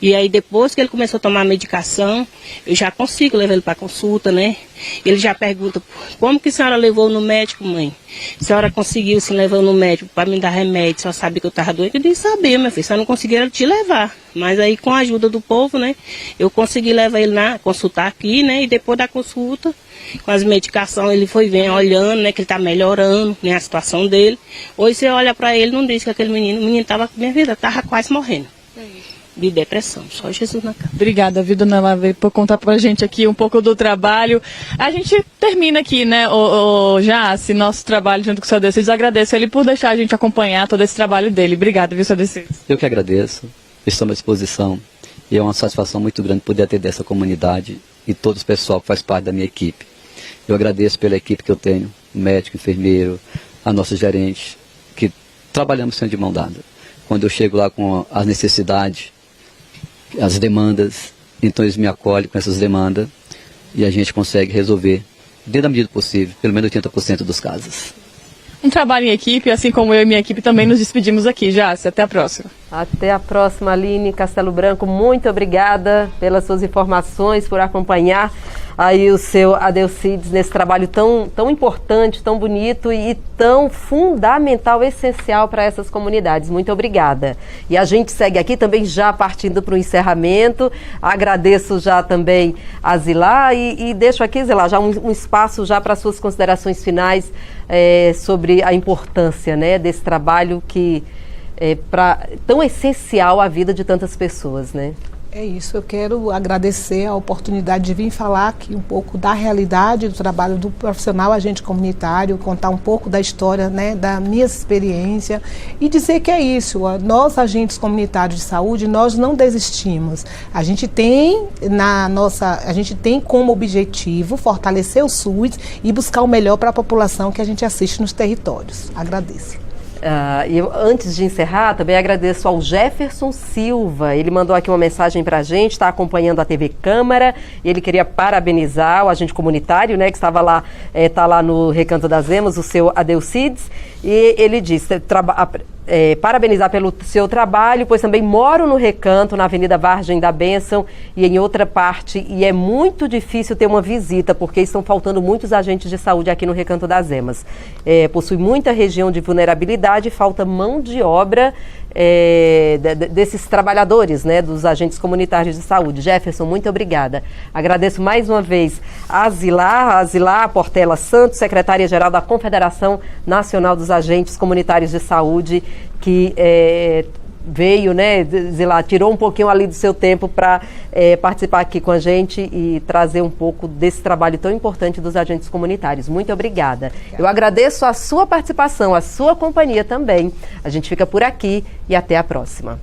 E aí depois que ele começou a tomar a medicação, eu já consigo levar ele para consulta, né? Ele já pergunta, como que a senhora levou no médico, mãe? A senhora conseguiu se levar no médico para me dar remédio, só sabia que eu estava doente? Eu disse, sabia, meu filho, só não conseguia te levar. Mas aí com a ajuda do povo, né, eu consegui levar ele na consultar aqui, né? E depois da consulta, com as medicações, ele foi vendo, olhando, né, que ele está melhorando, né, a situação dele. Hoje você olha para ele, não diz que aquele menino, o menino estava, minha vida, estava quase morrendo. De depressão, só Jesus na casa. Obrigada, viu, dona Lave, por contar pra gente aqui um pouco do trabalho. A gente termina aqui, né, Jace, nosso trabalho junto com o Céu Delcides. Agradeço ele por deixar a gente acompanhar todo esse trabalho dele. Obrigada, viu, Céu Delcides? Eu que agradeço, estou à disposição e é uma satisfação muito grande poder atender essa comunidade e todo o pessoal que faz parte da minha equipe. Eu agradeço pela equipe que eu tenho, o médico, enfermeiro, a nossa gerente, que trabalhamos sempre de mão dada. Quando eu chego lá com as necessidades, as demandas, então eles me acolhem com essas demandas e a gente consegue resolver, dentro da medida possível, pelo menos 80% dos casos. Um trabalho em equipe, assim como eu e minha equipe também nos despedimos aqui, Jace. Até a próxima. Até a próxima, Aline Castelo Branco. Muito obrigada pelas suas informações, por acompanhar aí o seu Adelcides nesse trabalho tão importante, tão bonito e tão fundamental, essencial para essas comunidades. Muito obrigada. E a gente segue aqui também já partindo para o encerramento. Agradeço já também a Zilá e deixo aqui, Zilá, já um espaço já para suas considerações finais sobre a importância, né, desse trabalho que é tão essencial à vida de tantas pessoas, né? É isso, eu quero agradecer a oportunidade de vir falar aqui um pouco da realidade do trabalho do profissional agente comunitário, contar um pouco da história, né, da minha experiência e dizer que é isso, nós agentes comunitários de saúde, nós não desistimos. A gente tem como objetivo fortalecer o SUS e buscar o melhor para a população que a gente assiste nos territórios. Agradeço. Antes de encerrar, também agradeço ao Jefferson Silva. Ele mandou aqui uma mensagem para a gente, está acompanhando a TV Câmara, e ele queria parabenizar o agente comunitário, né, que estava lá, está lá no Recanto das Emas, o seu Adelcides, e ele disse, parabenizar pelo seu trabalho, pois também moro no Recanto, na Avenida Vargem da Bênção e em outra parte, e é muito difícil ter uma visita, porque estão faltando muitos agentes de saúde aqui no Recanto das Emas. Possui muita região de vulnerabilidade, falta mão de obra desses trabalhadores, né, dos agentes comunitários de saúde. Jefferson, muito obrigada. Agradeço mais uma vez a Zilá Portela Santos, secretária-geral da Confederação Nacional dos Agentes Comunitários de Saúde, que veio, né, Zilá, tirou um pouquinho ali do seu tempo para participar aqui com a gente e trazer um pouco desse trabalho tão importante dos agentes comunitários. Muito obrigada. Eu agradeço a sua participação, a sua companhia também. A gente fica por aqui e até a próxima.